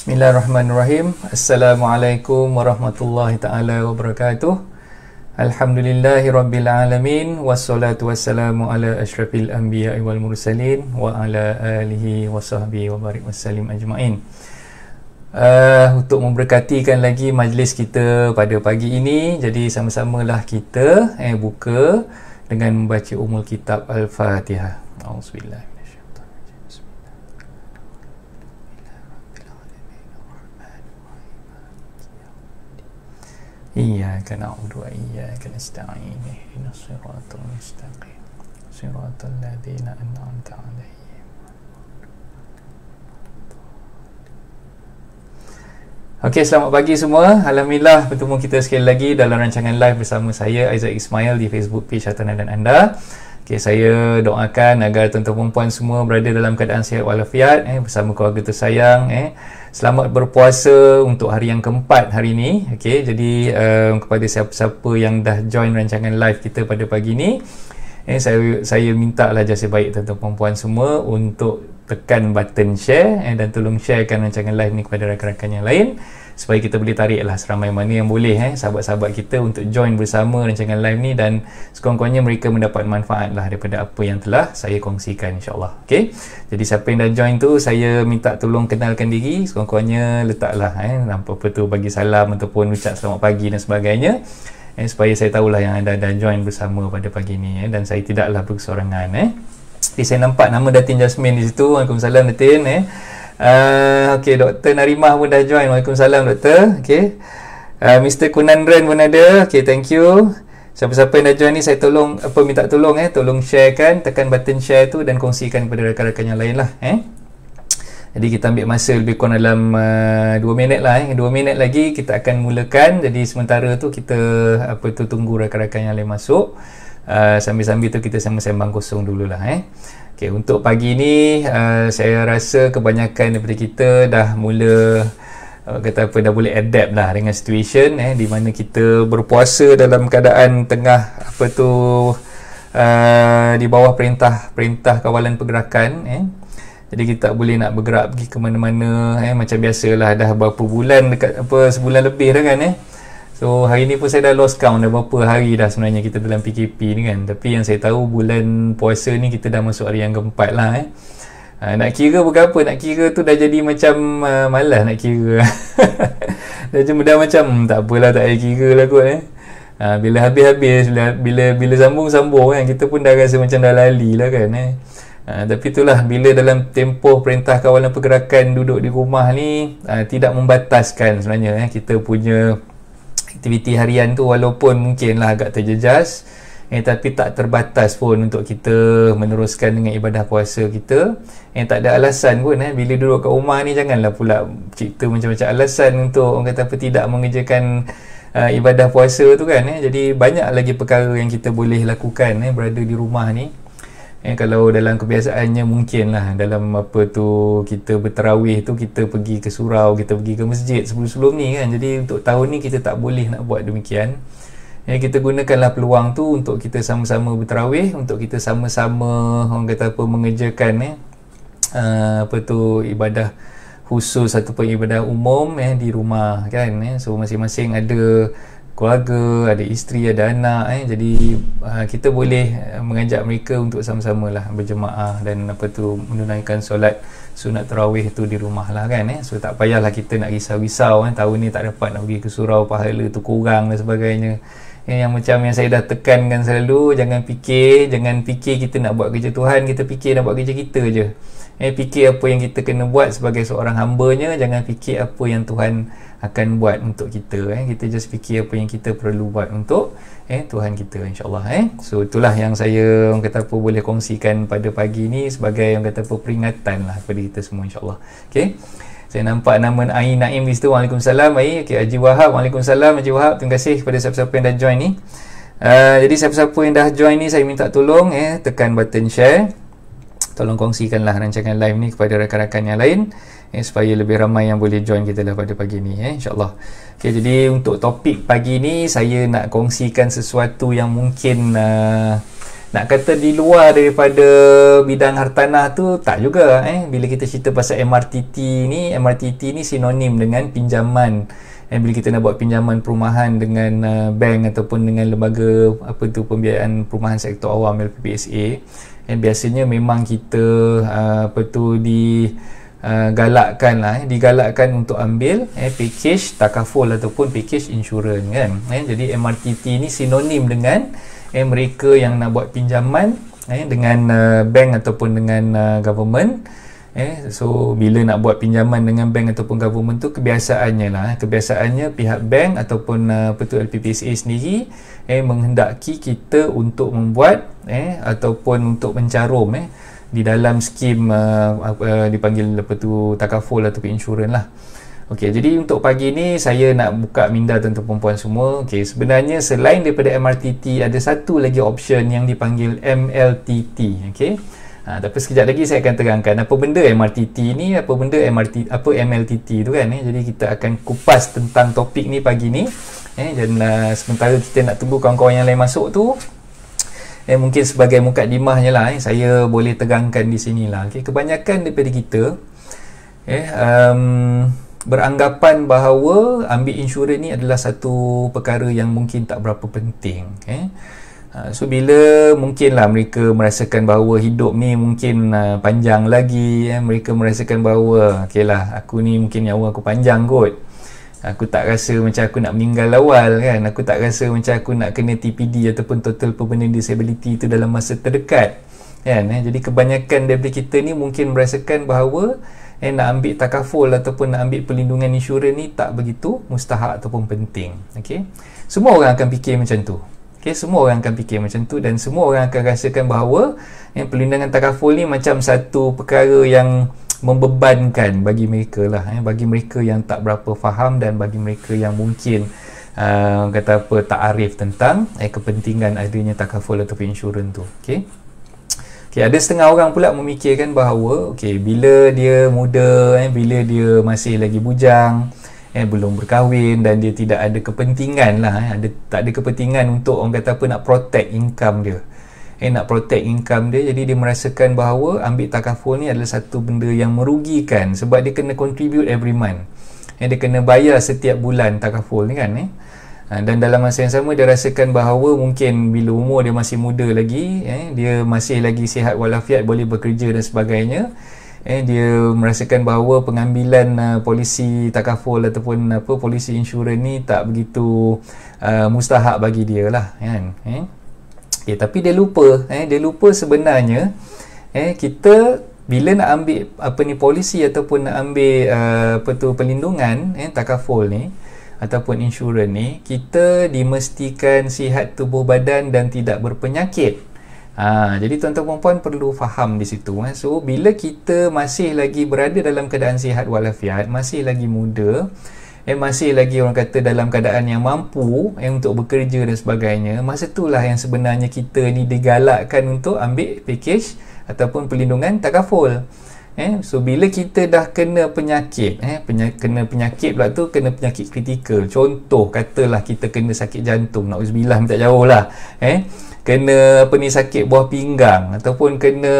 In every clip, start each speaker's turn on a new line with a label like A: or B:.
A: Bismillahirrahmanirrahim. Assalamualaikum warahmatullahi taala wabarakatuh. Alhamdulillahi rabbil alamin, wassalatu wassalamu ala asyrafil anbiya'i wal mursalin wa ala alihi wa sahbihi wa barik wassalim ajma'in. Untuk memberkatikan lagi majlis kita pada pagi ini, jadi sama-samalah kita buka dengan membaca Ummul Kitab Al-Fatihah. Auzubillah. Iyyaka na'budu wa iyyaka nasta'in. Ihdinas siratal mustaqim. Siratal ladzina an'amta 'alaihim. Okey, selamat pagi semua. Alhamdulillah bertemu kita sekali lagi dalam rancangan live bersama saya Aizat Ismail di Facebook page Hartanah dan Anda. Okey, saya doakan agar tuan-tuan puan semua berada dalam keadaan sihat walafiat bersama keluarga tersayang. Selamat berpuasa untuk hari yang keempat hari ini. Okey, jadi kepada siapa-siapa yang dah join rancangan live kita pada pagi ini, saya minta lah jasa baik tuan-tuan puan semua untuk tekan button share dan tolong sharekan rancangan live ni kepada rakan-rakan yang lain supaya kita boleh tariklah seramai mana yang boleh sahabat-sahabat kita untuk join bersama rancangan live ni dan sekurang-kurangnya mereka mendapat manfaat lah daripada apa yang telah saya kongsikan, insyaAllah. Okay? Jadi siapa yang dah join tu, saya minta tolong kenalkan diri, sekurang-kurangnya letaklah apa tu, bagi salam ataupun ucap selamat pagi dan sebagainya, supaya saya tahulah yang anda dah join bersama pada pagi ni, dan saya tidaklah berkesorangan. Jadi saya nampak nama Datin Jasmine di situ. Waalaikumsalam Datin. Okey, Dr. Narimah pun dah join. Waalaikumsalam Doktor. Okey. Mr. Kunandran pun ada. Okey, thank you. Siapa-siapa yang dah join ni, saya minta tolong tolong sharekan, tekan button share tu dan kongsikan kepada rakan-rakan yang lain lah. Jadi kita ambil masa lebih kurang dalam 2 minit lah. 2 minit lagi kita akan mulakan. Jadi sementara tu kita tunggu rakan-rakan yang lain masuk. Sambil-sambil tu kita sembang kosong dululah. Okay, untuk pagi ni saya rasa kebanyakan daripada kita dah mula dah boleh adapt lah dengan situation di mana kita berpuasa dalam keadaan tengah di bawah perintah kawalan pergerakan. Jadi kita tak boleh nak bergerak pergi ke mana-mana macam biasalah. Dah berapa bulan, dekat sebulan lebih dah kan. So hari ni pun saya dah lost count dah berapa hari dah sebenarnya kita dalam PKP ni kan. Tapi yang saya tahu bulan puasa ni kita dah masuk hari yang keempat lah. Nak kira berapa, nak kira tu dah jadi macam malas nak kira. dah macam tak apalah, tak payah kira lah kot. Bila habis-habis, bila sambung-sambung kan, kita pun dah rasa macam dah lali lah kan. Tapi itulah, bila dalam tempoh perintah kawalan pergerakan duduk di rumah ni tidak membataskan sebenarnya kita punya aktiviti harian tu, walaupun mungkinlah agak terjejas, tapi tak terbatas pun untuk kita meneruskan dengan ibadah puasa kita. Tak ada alasan pun bila duduk kat rumah ni, janganlah pula cipta macam-macam alasan untuk orang kata tidak mengerjakan ibadah puasa tu kan. Jadi banyak lagi perkara yang kita boleh lakukan berada di rumah ni. Kalau dalam kebiasaannya mungkinlah dalam kita berterawih tu kita pergi ke surau, kita pergi ke masjid sebelum-sebelum ni kan. Jadi untuk tahun ni kita tak boleh nak buat demikian. Kita gunakanlah peluang tu untuk kita sama-sama berterawih, untuk kita sama-sama orang kata mengerjakan ibadah khusus ataupun ibadah umum di rumah kan. So masing-masing ada keluarga, ada isteri, ada anak, jadi kita boleh mengajak mereka untuk sama-sama lah berjemaah dan menunaikan solat sunat tarawih tu di rumah lah kan. So tak payahlah kita nak risau-risau tahun ni tak dapat nak pergi ke surau, pahala tu kurang dan sebagainya. Yang macam yang saya dah tekankan selalu, jangan fikir kita nak buat kerja Tuhan, kita fikir nak buat kerja kita je. Fikir apa yang kita kena buat sebagai seorang hambanya, jangan fikir apa yang Tuhan akan buat untuk kita. Kita just fikir apa yang kita perlu buat untuk Tuhan kita, insyaAllah. So itulah yang saya boleh kongsikan pada pagi ni sebagai peringatan lah kepada kita semua, insyaAllah. Okay. Saya nampak nama Ain Naim di situ. Waalaikumsalam Ain. Okay, Haji Wahab. Waalaikumsalam Haji Wahab. Terima kasih kepada siapa-siapa yang dah join ni. Jadi siapa-siapa yang dah join ni, saya minta tolong tekan button share. Tolong kongsikanlah rancangan live ni kepada rakan-rakan yang lain supaya lebih ramai yang boleh join kita lah pada pagi ni, insyaAllah. Okay, jadi untuk topik pagi ni saya nak kongsikan sesuatu yang mungkin nak kata di luar daripada bidang hartanah tu tak juga. Bila kita cerita pasal MRTT ni sinonim dengan pinjaman. Bila kita nak buat pinjaman perumahan dengan bank ataupun dengan lembaga pembiayaan perumahan sektor awam LPPSA, biasanya memang kita digalakkan untuk ambil package takaful ataupun package insurans kan. Jadi MRTT ni sinonim dengan mereka yang nak buat pinjaman dengan bank ataupun dengan government. So bila nak buat pinjaman dengan bank ataupun government tu, kebiasaannya pihak bank ataupun LPPSA sendiri menghendaki kita untuk membuat ataupun untuk mencarum di dalam skim dipanggil takaful ataupun insurans lah. Okey, jadi untuk pagi ni saya nak buka minda tuan-tuan puan semua. Okey, sebenarnya selain daripada MRTT ada satu lagi option yang dipanggil MLTT. Okey. Tapi sekejap lagi saya akan terangkan apa benda MRTT ni, apa MLTT tu kan. Jadi kita akan kupas tentang topik ni pagi ni. Dan sementara kita nak tunggu kawan-kawan yang lain masuk tu, mungkin sebagai mukadimahnya lah, saya boleh tegangkan di sini lah. Okay, kebanyakan daripada kita beranggapan bahawa ambil insurans ni adalah satu perkara yang mungkin tak berapa penting. So bila mungkinlah mereka merasakan bahawa hidup ni mungkin panjang lagi, mereka merasakan bahawa okay lah, aku ni mungkin nyawa aku panjang kot, aku tak rasa macam aku nak meninggal awal kan, aku tak rasa macam aku nak kena TPD ataupun total permanent disability itu dalam masa terdekat kan. Jadi kebanyakan daripada kita ni mungkin merasakan bahawa nak ambil takaful ataupun nak ambil perlindungan insurans ni tak begitu mustahak ataupun penting. Okay? Semua orang akan fikir macam tu. Okay? Semua orang akan fikir macam tu dan semua orang akan rasakan bahawa perlindungan takaful ni macam satu perkara yang membebankan bagi mereka lah, bagi mereka yang tak berapa faham dan bagi mereka yang mungkin tak arif tentang kepentingan adanya takaful ataupun insurans tu. Okay? Ada setengah orang pula memikirkan bahawa bila dia muda, bila dia masih lagi bujang, belum berkahwin dan dia tidak ada kepentingan lah, tak ada kepentingan untuk nak protect income dia, nak protect income dia, jadi dia merasakan bahawa ambil takaful ni adalah satu benda yang merugikan sebab dia kena contribute every month, dia kena bayar setiap bulan takaful ni kan. Dan dalam masa yang sama dia rasakan bahawa mungkin bila umur dia masih muda lagi, dia masih lagi sihat walafiat, boleh bekerja dan sebagainya, dia merasakan bahawa pengambilan polisi takaful ataupun polisi insurans ni tak begitu mustahak bagi dia lah kan. Tapi dia lupa sebenarnya kita bila nak ambil polisi ataupun nak ambil perlindungan takaful ni ataupun insurans ni, kita dimestikan sihat tubuh badan dan tidak berpenyakit. Jadi tuan-tuan puan perlu faham di situ. So bila kita masih lagi berada dalam keadaan sihat walafiat, masih lagi muda, masih lagi orang kata dalam keadaan yang mampu untuk bekerja dan sebagainya, masa itulah yang sebenarnya kita ni digalakkan untuk ambil package ataupun perlindungan takaful. So bila kita dah kena penyakit, kena penyakit pula tu, kena penyakit kritikal, contoh katalah kita kena sakit jantung, na'udzubillah, minta jauh lah, kena sakit buah pinggang ataupun kena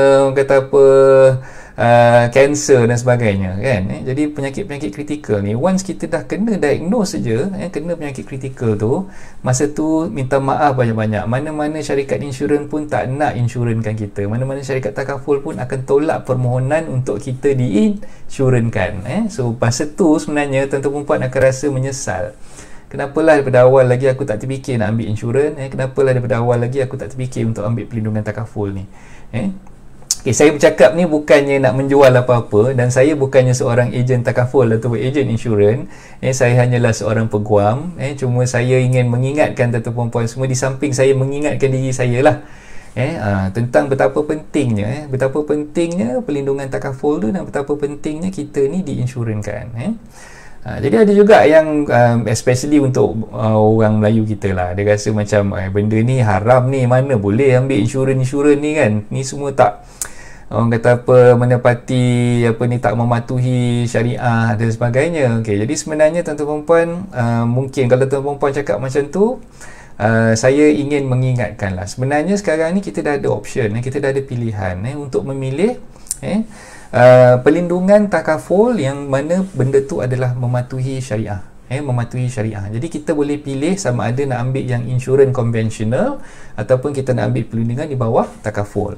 A: kanser dan sebagainya kan. Jadi penyakit-penyakit kritikal ni, once kita dah kena diagnose saja, kena penyakit kritikal tu, masa tu minta maaf banyak-banyak, mana-mana syarikat insurans pun tak nak insurankan kita, mana-mana syarikat takaful pun akan tolak permohonan untuk kita diinsurankan. So masa tu sebenarnya tuan-tuan perempuan akan rasa menyesal, kenapalah daripada awal lagi aku tak terfikir nak ambil insurans, kenapalah daripada awal lagi aku tak terfikir untuk ambil perlindungan takaful ni. Saya bercakap ni bukannya nak menjual apa-apa, dan saya bukannya seorang ejen takaful atau ejen insurans. Saya hanyalah seorang peguam. Cuma saya ingin mengingatkan tuan-tuan puan semua, di samping saya mengingatkan diri saya lah tentang betapa pentingnya perlindungan takaful tu, dan betapa pentingnya kita ni diinsurankan. Jadi ada juga yang especially untuk orang Melayu kita lah, dia rasa macam benda ni haram ni, mana boleh ambil insurans ni kan, ni semua tak, orang kata menepati tak mematuhi syariah dan sebagainya. Jadi sebenarnya tuan-tuan perempuan, mungkin kalau tuan-tuan perempuan cakap macam tu, saya ingin mengingatkan lah, sebenarnya sekarang ni kita dah ada option, kita dah ada pilihan untuk memilih pelindungan takaful yang mana benda tu adalah mematuhi syariah. Mematuhi syariah. Jadi kita boleh pilih sama ada nak ambil yang insurans konvensional ataupun kita nak ambil perlindungan di bawah takaful.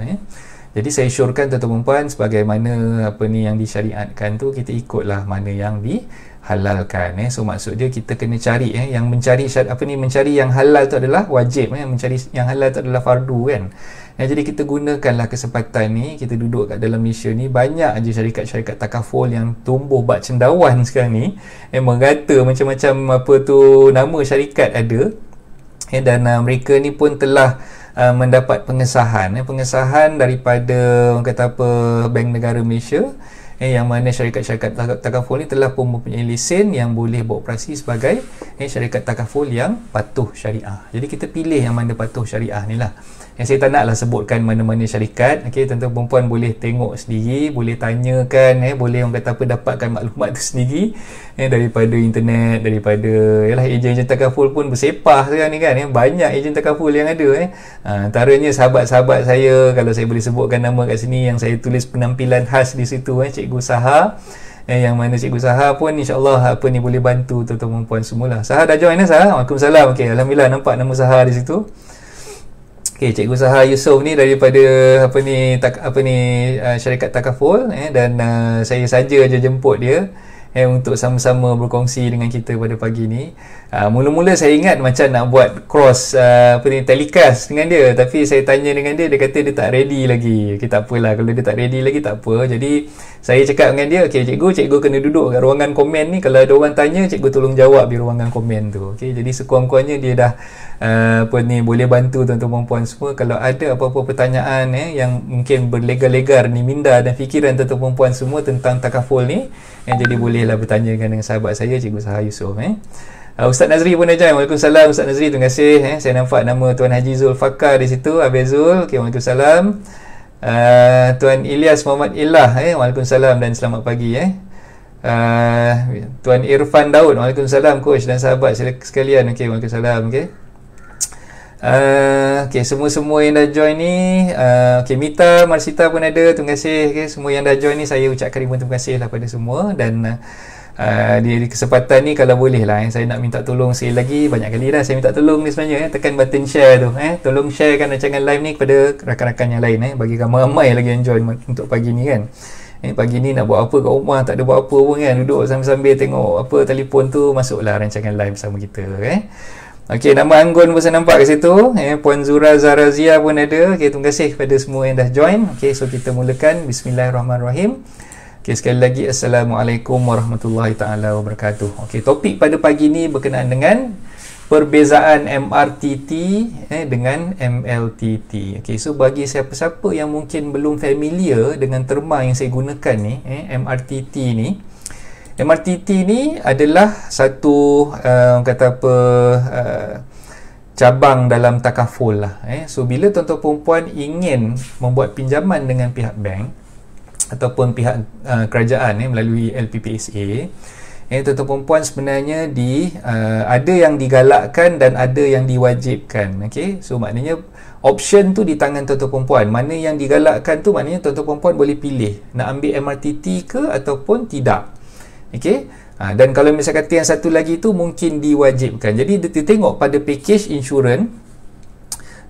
A: Jadi saya syorkan tuan-tuan puan, sebagaimana yang disyariatkan tu, kita ikutlah mana yang dihalalkan. So maksud dia kita kena cari yang mencari mencari yang halal tu adalah wajib, mencari yang halal tu adalah fardu kan. Jadi kita gunakanlah kesempatan ni, kita duduk kat dalam Malaysia ni, banyak aja syarikat-syarikat takaful yang tumbuh bak cendawan sekarang ni, merata macam-macam nama syarikat ada, dan mereka ni pun telah mendapat pengesahan daripada Bank Negara Malaysia, yang mana syarikat-syarikat takaful ni telah pun mempunyai lesen yang boleh beroperasi sebagai syarikat takaful yang patuh syariah. Jadi kita pilih yang mana patuh syariah ni lah. Saya tak naklah sebutkan mana-mana syarikat. Tuan-tuan perempuan boleh tengok sendiri, boleh tanyakan, boleh dapatkan maklumat tu sendiri daripada internet, daripada ejen-ejen takaful pun bersepah sekarang ni kan. Banyak ejen takaful yang ada. Antaranya sahabat-sahabat saya, kalau saya boleh sebutkan nama kat sini, yang saya tulis penampilan khas di situ, Cikgu Saha, yang mana Cikgu Saha pun insya-Allah boleh bantu tuan-tuan perempuan semualah. Saha dah join Saha? Waalaikumsalam. Alhamdulillah nampak nama Saha di situ. Cikgu Saha Yusof ni daripada syarikat takaful, dan saya saja je jemput dia untuk sama-sama berkongsi dengan kita pada pagi ni. Mula-mula saya ingat macam nak buat cross telecast dengan dia, tapi saya tanya dengan dia, dia kata dia tak ready lagi. Tak apalah, kalau dia tak ready lagi tak apa. Jadi saya cakap dengan dia, cikgu kena duduk kat ruangan komen ni, kalau ada orang tanya, cikgu tolong jawab di ruangan komen tu. Jadi sekurang-kurangnya dia dah boleh bantu tuan-tuan perempuan semua. Kalau ada apa-apa pertanyaan yang mungkin berlegar-legar ni minda dan fikiran tuan-tuan perempuan semua tentang takaful ni, jadi bolehlah bertanyakan dengan sahabat saya, Cikgu Saha Yusof. Ustaz Nazri pun dah join. Waalaikumsalam Ustaz Nazri, terima kasih. Saya nampak nama Tuan Haji Zul Fakar di situ, Abel Zul. Waalaikumsalam. Tuan Ilyas Muhammad Ilah, waalaikumsalam dan selamat pagi. Tuan Irfan Daud, waalaikumsalam coach dan sahabat sekalian. Waalaikumsalam. Semua-semua yang dah join ni, Mita, Marsita pun ada, terima kasih. Semua yang dah join ni, saya ucapkan ribuan terima kasih lah pada semua. Dan di kesempatan ni, kalau boleh lah, saya nak minta tolong sekali lagi. Banyak kali dah saya minta tolong ni sebenarnya, tekan button share tu, tolong sharekan rancangan live ni kepada rakan-rakan yang lain, bagi ramai-ramai lagi yang join untuk pagi ni kan. Pagi ni nak buat apa kat rumah, tak ada buat apa pun kan, duduk sambil-sambil tengok telefon tu, masuklah rancangan live bersama kita. Nama Anggun pun saya nampak kat situ. Puan Zura Zarazia pun ada. Terima kasih kepada semua yang dah join. So kita mulakan. Bismillahirrahmanirrahim. Sekali lagi, Assalamualaikum warahmatullahi ta'ala wabarakatuh. Topik pada pagi ni berkenaan dengan perbezaan MRTT dengan MLTT. So bagi siapa-siapa yang mungkin belum familiar dengan terma yang saya gunakan ni, MRTT ni, MRTT ni adalah satu cabang dalam takaful lah. So bila tuan-tuan perempuan ingin membuat pinjaman dengan pihak bank ataupun pihak kerajaan melalui LPPSA, tuan-tuan perempuan sebenarnya ada yang digalakkan dan ada yang diwajibkan. So maknanya option tu di tangan tuan-tuan perempuan. Mana yang digalakkan tu maknanya tuan-tuan perempuan boleh pilih nak ambil MRTT ke ataupun tidak. Dan kalau misalnya kata yang satu lagi tu mungkin diwajibkan. Jadi dia tengok pada package insurans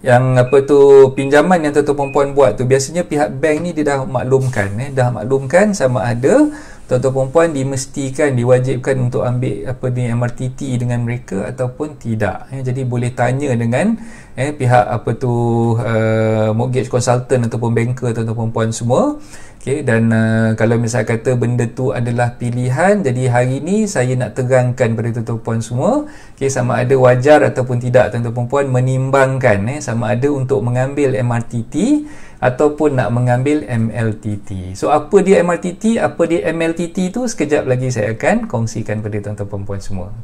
A: yang pinjaman yang tuan-tuan perempuan buat tu, biasanya pihak bank ni dia dah maklumkan sama ada tuan-tuan perempuan dimestikan, diwajibkan untuk ambil MRTT dengan mereka ataupun tidak. Jadi boleh tanya dengan pihak mortgage consultant ataupun banker tuan-tuan perempuan semua. Dan kalau misalnya kata benda tu adalah pilihan, jadi hari ni saya nak terangkan pada tuan-tuan perempuan semua, sama ada wajar ataupun tidak tuan-tuan perempuan menimbangkan sama ada untuk mengambil MRTT ataupun nak mengambil MLTT. So apa dia MRTT, apa dia MLTT tu sekejap lagi saya akan kongsikan pada tuan-tuan perempuan semua.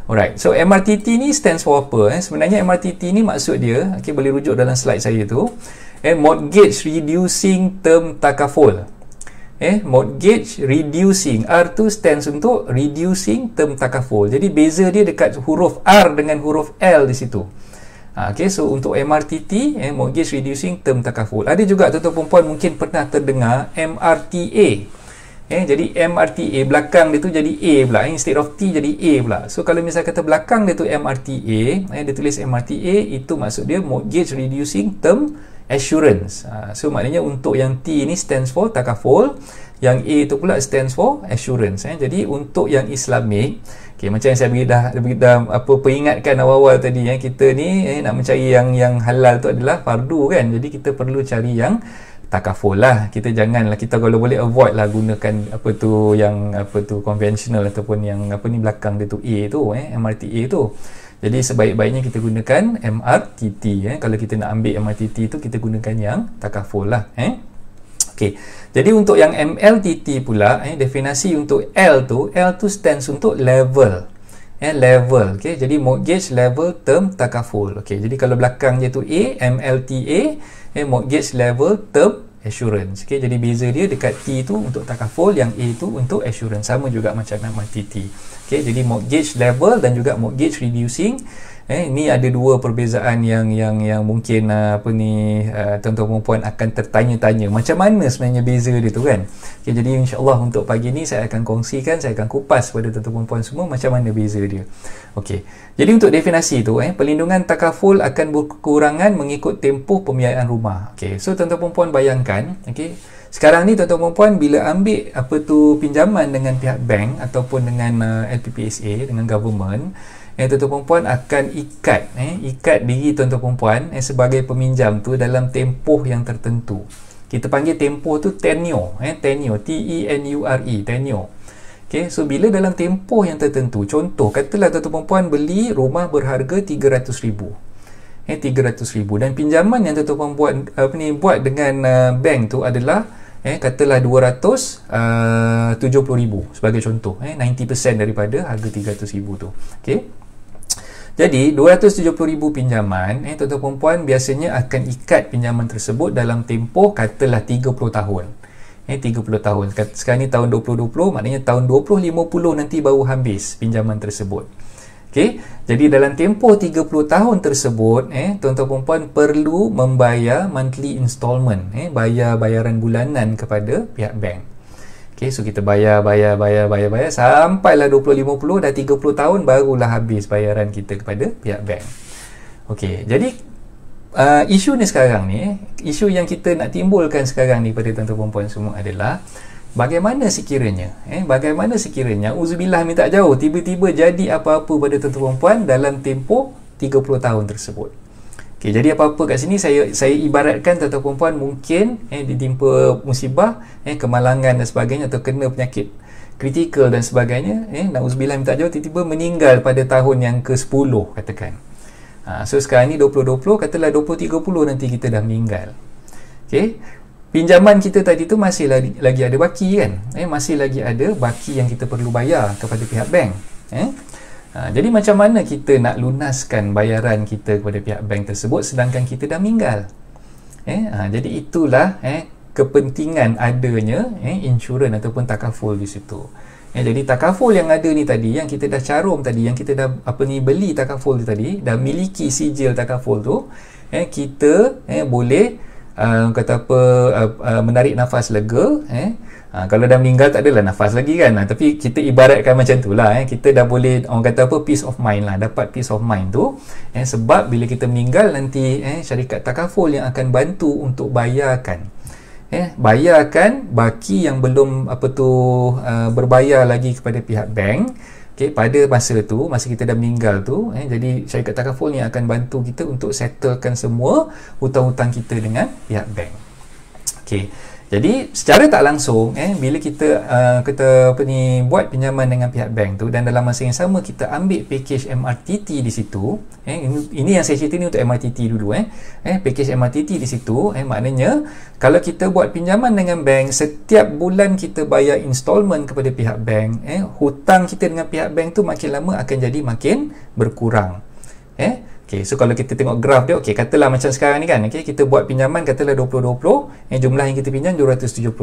A: Alright. So MRTT ni stands for apa? Sebenarnya MRTT ni maksud dia, boleh rujuk dalam slide saya tu, Mortgage Reducing Term Takaful. mortgage reducing. R tu stands untuk reducing term takaful. Jadi beza dia dekat huruf R dengan huruf L di situ. Okay, so untuk MRTT, mortgage reducing term takaful. Ada juga tuan-tuan puan mungkin pernah terdengar MRTA. Jadi MRTA belakang dia tu jadi A pula, instead of T jadi A pula. So kalau misal kata belakang dia tu MRTA, dia tulis MRTA, itu maksud dia mortgage reducing term assurance. So maknanya untuk yang T ni stands for takaful, yang A tu pula stands for assurance. Jadi untuk yang Islamic, macam yang saya dah peringatkan awal-awal tadi, kita ni nak mencari yang halal tu adalah fardu kan. Jadi kita perlu cari yang takaful lah. Kita janganlah, kita kalau boleh avoid lah gunakan konvensional ataupun yang belakang dia tu A tu, MRTA tu. Jadi sebaik-baiknya kita gunakan MRTT. Kalau kita nak ambil MRTT tu, kita gunakan yang takaful lah. Okey. Jadi untuk yang MLTT pula, definisi untuk L tu stands untuk level. Level. Okey. Jadi mortgage level term takaful. Okey. Jadi kalau belakang dia tu A, MLTA, mortgage level term assurance. Okey. Jadi beza dia dekat T tu untuk takaful, yang A tu untuk assurance. Sama juga macam MRTT. Okey. Jadi mortgage level dan juga mortgage reducing. Ini ada dua perbezaan yang mungkin tuan-tuan dan puan akan tertanya-tanya macam mana sebenarnya beza dia tu kan. Okay, jadi insya-Allah untuk pagi ni saya akan kongsikan, saya akan kupas kepada tuan-tuan dan puan semua macam mana beza dia. Okey. Jadi untuk definisi tu, pelindungan takaful akan berkekurangan mengikut tempoh pembiayaan rumah. Okey. So tuan-tuan dan puan bayangkan, okey, sekarang ni tuan-tuan dan puan bila ambil pinjaman dengan pihak bank ataupun dengan LPPSA, dengan government, tuan-tuan puan akan ikat diri tuan-tuan puan sebagai peminjam tu dalam tempoh yang tertentu. Kita panggil tempoh tu tenure, tenure, T-E-N-U-R-E, tenure. Okay, so bila dalam tempoh yang tertentu, contoh katalah tuan-tuan puan beli rumah berharga 300,000. 300,000 dan pinjaman yang tuan-tuan puan buat dengan bank tu adalah katalah 270,000 sebagai contoh, 90% daripada harga 300,000 tu. Okey. Jadi 270,000 pinjaman, tuan-tuan puan biasanya akan ikat pinjaman tersebut dalam tempoh katalah 30 tahun. 30 tahun. Sekarang ni tahun 2020, maknanya tahun 2050 nanti baru habis pinjaman tersebut. Okey. Jadi dalam tempoh 30 tahun tersebut, tuan-tuan puan perlu membayar monthly installment, bayaran bulanan kepada pihak bank. Okay, so kita bayar sampailah 2050, dah 30 tahun barulah habis bayaran kita kepada pihak bank. Okey, jadi isu ni sekarang ni, isu yang kita nak timbulkan sekarang ni pada tuan-tuan puan semua adalah bagaimana sekiranya uzubillah minta jauh, tiba-tiba jadi apa-apa pada tuan-tuan puan dalam tempoh 30 tahun tersebut. Okay, jadi apa-apa kat sini saya ibaratkan tuan-tuan puan mungkin ditimpa musibah, kemalangan dan sebagainya, atau kena penyakit kritikal dan sebagainya, nauzubillah minta jauh, tiba-tiba meninggal pada tahun yang ke-10 katakan. So sekarang ni 2020, katalah 2030 nanti kita dah meninggal. Okay, pinjaman kita tadi tu masih lagi ada baki kan, masih lagi ada baki yang kita perlu bayar kepada pihak bank. Jadi macam mana kita nak lunaskan bayaran kita kepada pihak bank tersebut sedangkan kita dah meninggal? Jadi itulah kepentingan adanya insurans ataupun takaful di situ. Jadi takaful yang ada ni tadi, yang kita dah carum tadi, yang kita dah beli takaful tadi, dah miliki sijil takaful tu, kita boleh menarik nafas lega. Kalau dah meninggal tak adalah nafas lagi kan, tapi kita ibaratkan macam tu lah, kita dah boleh, orang kata peace of mind lah, dapat peace of mind tu, sebab bila kita meninggal nanti syarikat takaful yang akan bantu untuk bayarkan baki yang belum berbayar lagi kepada pihak bank. Okay, pada masa tu, masa kita dah meninggal tu, jadi syarikat takaful ni akan bantu kita untuk settlekan semua hutang-hutang kita dengan pihak bank. Okay. Jadi secara tak langsung, bila kita buat pinjaman dengan pihak bank tu, dan dalam masa yang sama kita ambil package MRTT di situ, ini yang saya cerita ni untuk MRTT dulu, package MRTT di situ, maknanya kalau kita buat pinjaman dengan bank, setiap bulan kita bayar installment kepada pihak bank, hutang kita dengan pihak bank tu makin lama akan jadi makin berkurang. Okay, so kalau kita tengok graf dia, okay, katalah macam sekarang ni kan, okay, kita buat pinjaman katalah 2020, jumlah yang kita pinjam 270,000.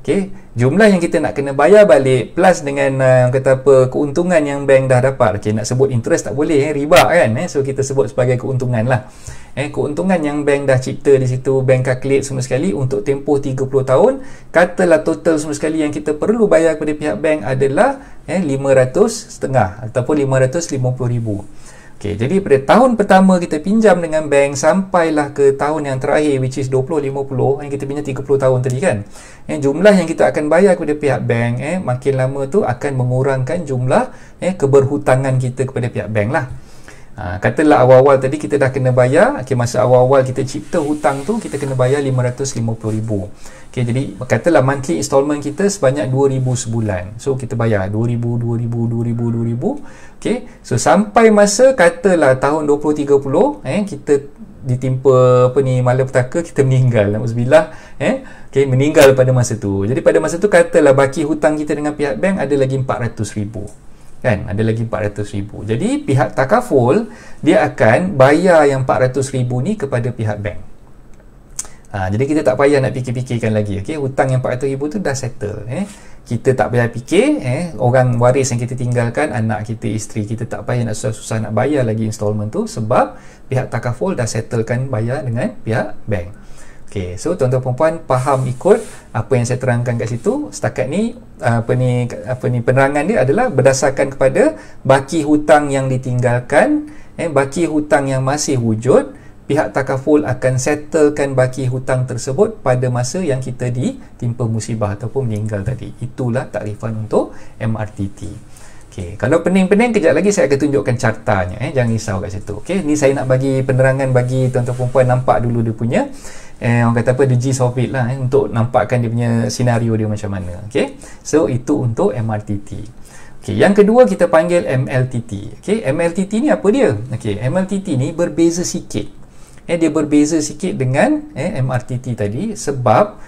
A: Okay, jumlah yang kita nak kena bayar balik plus dengan kata apa, keuntungan yang bank dah dapat. Okay, nak sebut interest tak boleh, riba kan, so kita sebut sebagai keuntungan lah. Keuntungan yang bank dah cipta di situ, bank calculate semua sekali untuk tempoh 30 tahun, katalah total semua sekali yang kita perlu bayar kepada pihak bank adalah 500,500 ataupun 550,000. Okay, jadi pada tahun pertama kita pinjam dengan bank sampailah ke tahun yang terakhir, which is 20-50, yang kita pinjam 30 tahun tadi kan, jumlah yang kita akan bayar kepada pihak bank makin lama tu akan mengurangkan jumlah keberhutangan kita kepada pihak bank lah. Katalah awal-awal tadi kita dah kena bayar, okay, masa awal-awal kita cipta hutang tu kita kena bayar 550,000. Okay, jadi katalah monthly installment kita sebanyak 2,000 sebulan. So kita bayar 2,000. Okay, so sampai masa katalah tahun 2030 kita ditimpa apa ni, malapetaka, kita meninggal, nauzubillah, okay, meninggal pada masa tu. Jadi pada masa tu katalah baki hutang kita dengan pihak bank ada lagi 400,000. Kan, ada lagi 400,000. Jadi pihak takaful dia akan bayar yang 400,000 ni kepada pihak bank. Jadi kita tak payah nak fikir-fikirkan lagi. Okay? Hutang yang 400,000 tu dah settle. Kita tak payah fikir orang waris yang kita tinggalkan, anak kita, isteri kita, tak payah nak susah-susah nak bayar lagi installment tu, sebab pihak takaful dah settlekan bayar dengan pihak bank. Okay, so tuan-tuan perempuan faham ikut apa yang saya terangkan kat situ. Setakat ni penerangan dia adalah berdasarkan kepada baki hutang yang ditinggalkan, baki hutang yang masih wujud, pihak takaful akan settlekan baki hutang tersebut pada masa yang kita ditimpa musibah ataupun meninggal tadi. Itulah takrifan untuk MRTT. Okay, kalau pening-pening kejap lagi saya akan tunjukkan cartanya, jangan risau kat situ. Okay, ni saya nak bagi penerangan bagi tuan-tuan perempuan nampak dulu dia punya orang kata apa, the gist of it lah, untuk nampakkan dia punya senario dia macam mana. Okay, so itu untuk MRTT. Okay, yang kedua kita panggil MLTT. Okay, MLTT ni apa dia? Okay, MLTT ni berbeza sikit. Dia berbeza sikit dengan MRTT tadi, sebab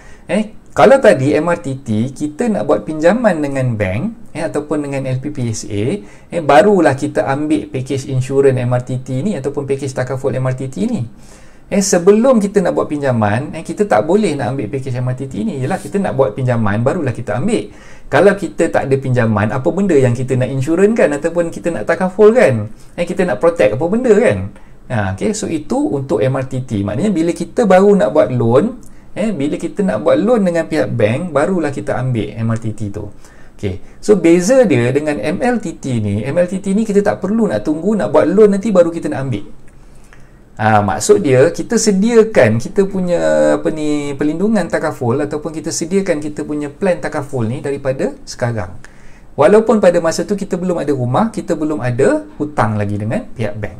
A: kalau tadi MRTT kita nak buat pinjaman dengan bank ataupun dengan LPPSA, barulah kita ambil package insurans MRTT ni ataupun package takaful MRTT ni. Sebelum kita nak buat pinjaman, kita tak boleh nak ambil package MRTT ni. Yalah, kita nak buat pinjaman barulah kita ambil. Kalau kita tak ada pinjaman, apa benda yang kita nak insurans kan, ataupun kita nak takaful kan, kita nak protect apa benda kan. Okay, so itu untuk MRTT. Maknanya bila kita baru nak buat loan, bila kita nak buat loan dengan pihak bank, barulah kita ambil MRTT tu. Okay, so beza dia dengan MLTT ni kita tak perlu nak tunggu nak buat loan nanti baru kita nak ambil. Maksud dia kita sediakan kita punya perlindungan takaful ataupun kita sediakan kita punya plan takaful ni daripada sekarang. Walaupun pada masa tu kita belum ada rumah, kita belum ada hutang lagi dengan pihak bank.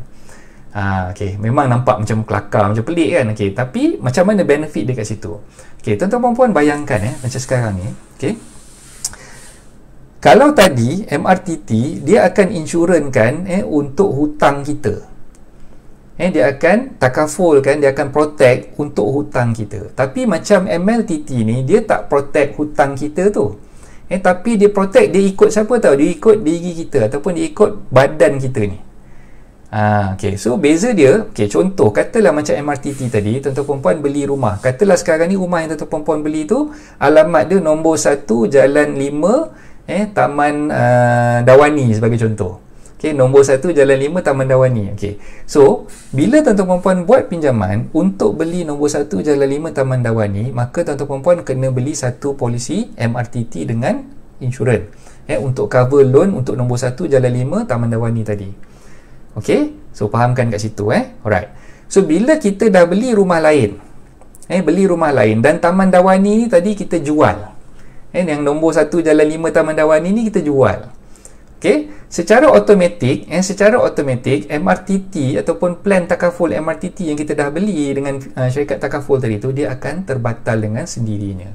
A: Okay, memang nampak macam kelakar, macam pelik kan. Okay, tapi macam mana benefit dia kat situ? Okay, tuan-tuan perempuan bayangkan macam sekarang ni. Okay, kalau tadi MRTT dia akan insurankan untuk hutang kita. Dia akan takafulkan, dia akan protect untuk hutang kita. Tapi macam MLTT ni dia tak protect hutang kita tu. Tapi dia protect, dia ikut siapa tahu? Dia ikut diri kita ataupun dia ikut badan kita ni. Okay, so beza dia, okay, contoh katalah macam MRTT tadi, tuan-tuan perempuan beli rumah. Katalah sekarang ni rumah yang tuan-tuan perempuan beli tu alamat dia nombor 1 Jalan 5 Taman Dawani sebagai contoh. Okay, nombor 1 Jalan 5 Taman Dawani. Okay, so bila tuan-tuan perempuan buat pinjaman untuk beli nombor 1 Jalan 5 Taman Dawani, maka tuan-tuan perempuan kena beli satu polisi MRTT dengan insurans untuk cover loan untuk nombor 1 Jalan 5 Taman Dawani tadi. Okay, so fahamkan kat situ. Alright, so bila kita dah beli rumah lain, beli rumah lain dan Taman Dawani ni tadi kita jual, yang nombor 1 Jalan 5 Taman Dawani ni kita jual. Okay, secara automatik MRTT ataupun plan takaful MRTT yang kita dah beli dengan syarikat takaful tadi tu, dia akan terbatal dengan sendirinya.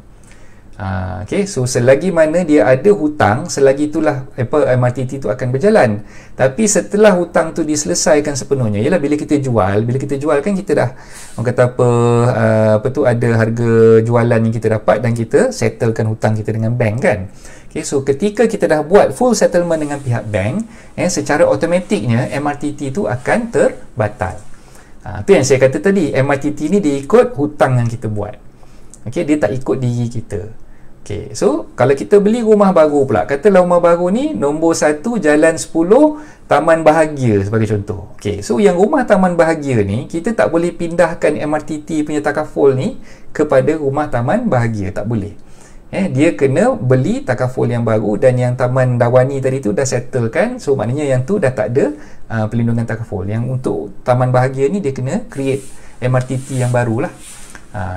A: Okay, so selagi mana dia ada hutang, selagi itulah MRTT tu akan berjalan. Tapi setelah hutang tu diselesaikan sepenuhnya, ialah bila kita jual kan kita dah orang kata apa tu ada harga jualan yang kita dapat dan kita settlekan hutang kita dengan bank kan. Okay, Okay, so ketika kita dah buat full settlement dengan pihak bank, secara automatiknya MRTT tu akan terbatal. Tu yang saya kata tadi, MRTT ni dia ikut hutang yang kita buat. Okay, dia tak ikut diri kita. Okay, so kalau kita beli rumah baru pula, katalah rumah baru ni nombor 1 Jalan 10 Taman Bahagia sebagai contoh. Okay, so yang rumah Taman Bahagia ni kita tak boleh pindahkan MRTT punya takaful ni kepada rumah Taman Bahagia, tak boleh. Dia kena beli takaful yang baru, dan yang Taman Dawani tadi tu dah settle kan, so maknanya yang tu dah tak ada pelindungan takaful. Yang untuk Taman Bahagia ni dia kena create MRTT yang baru lah.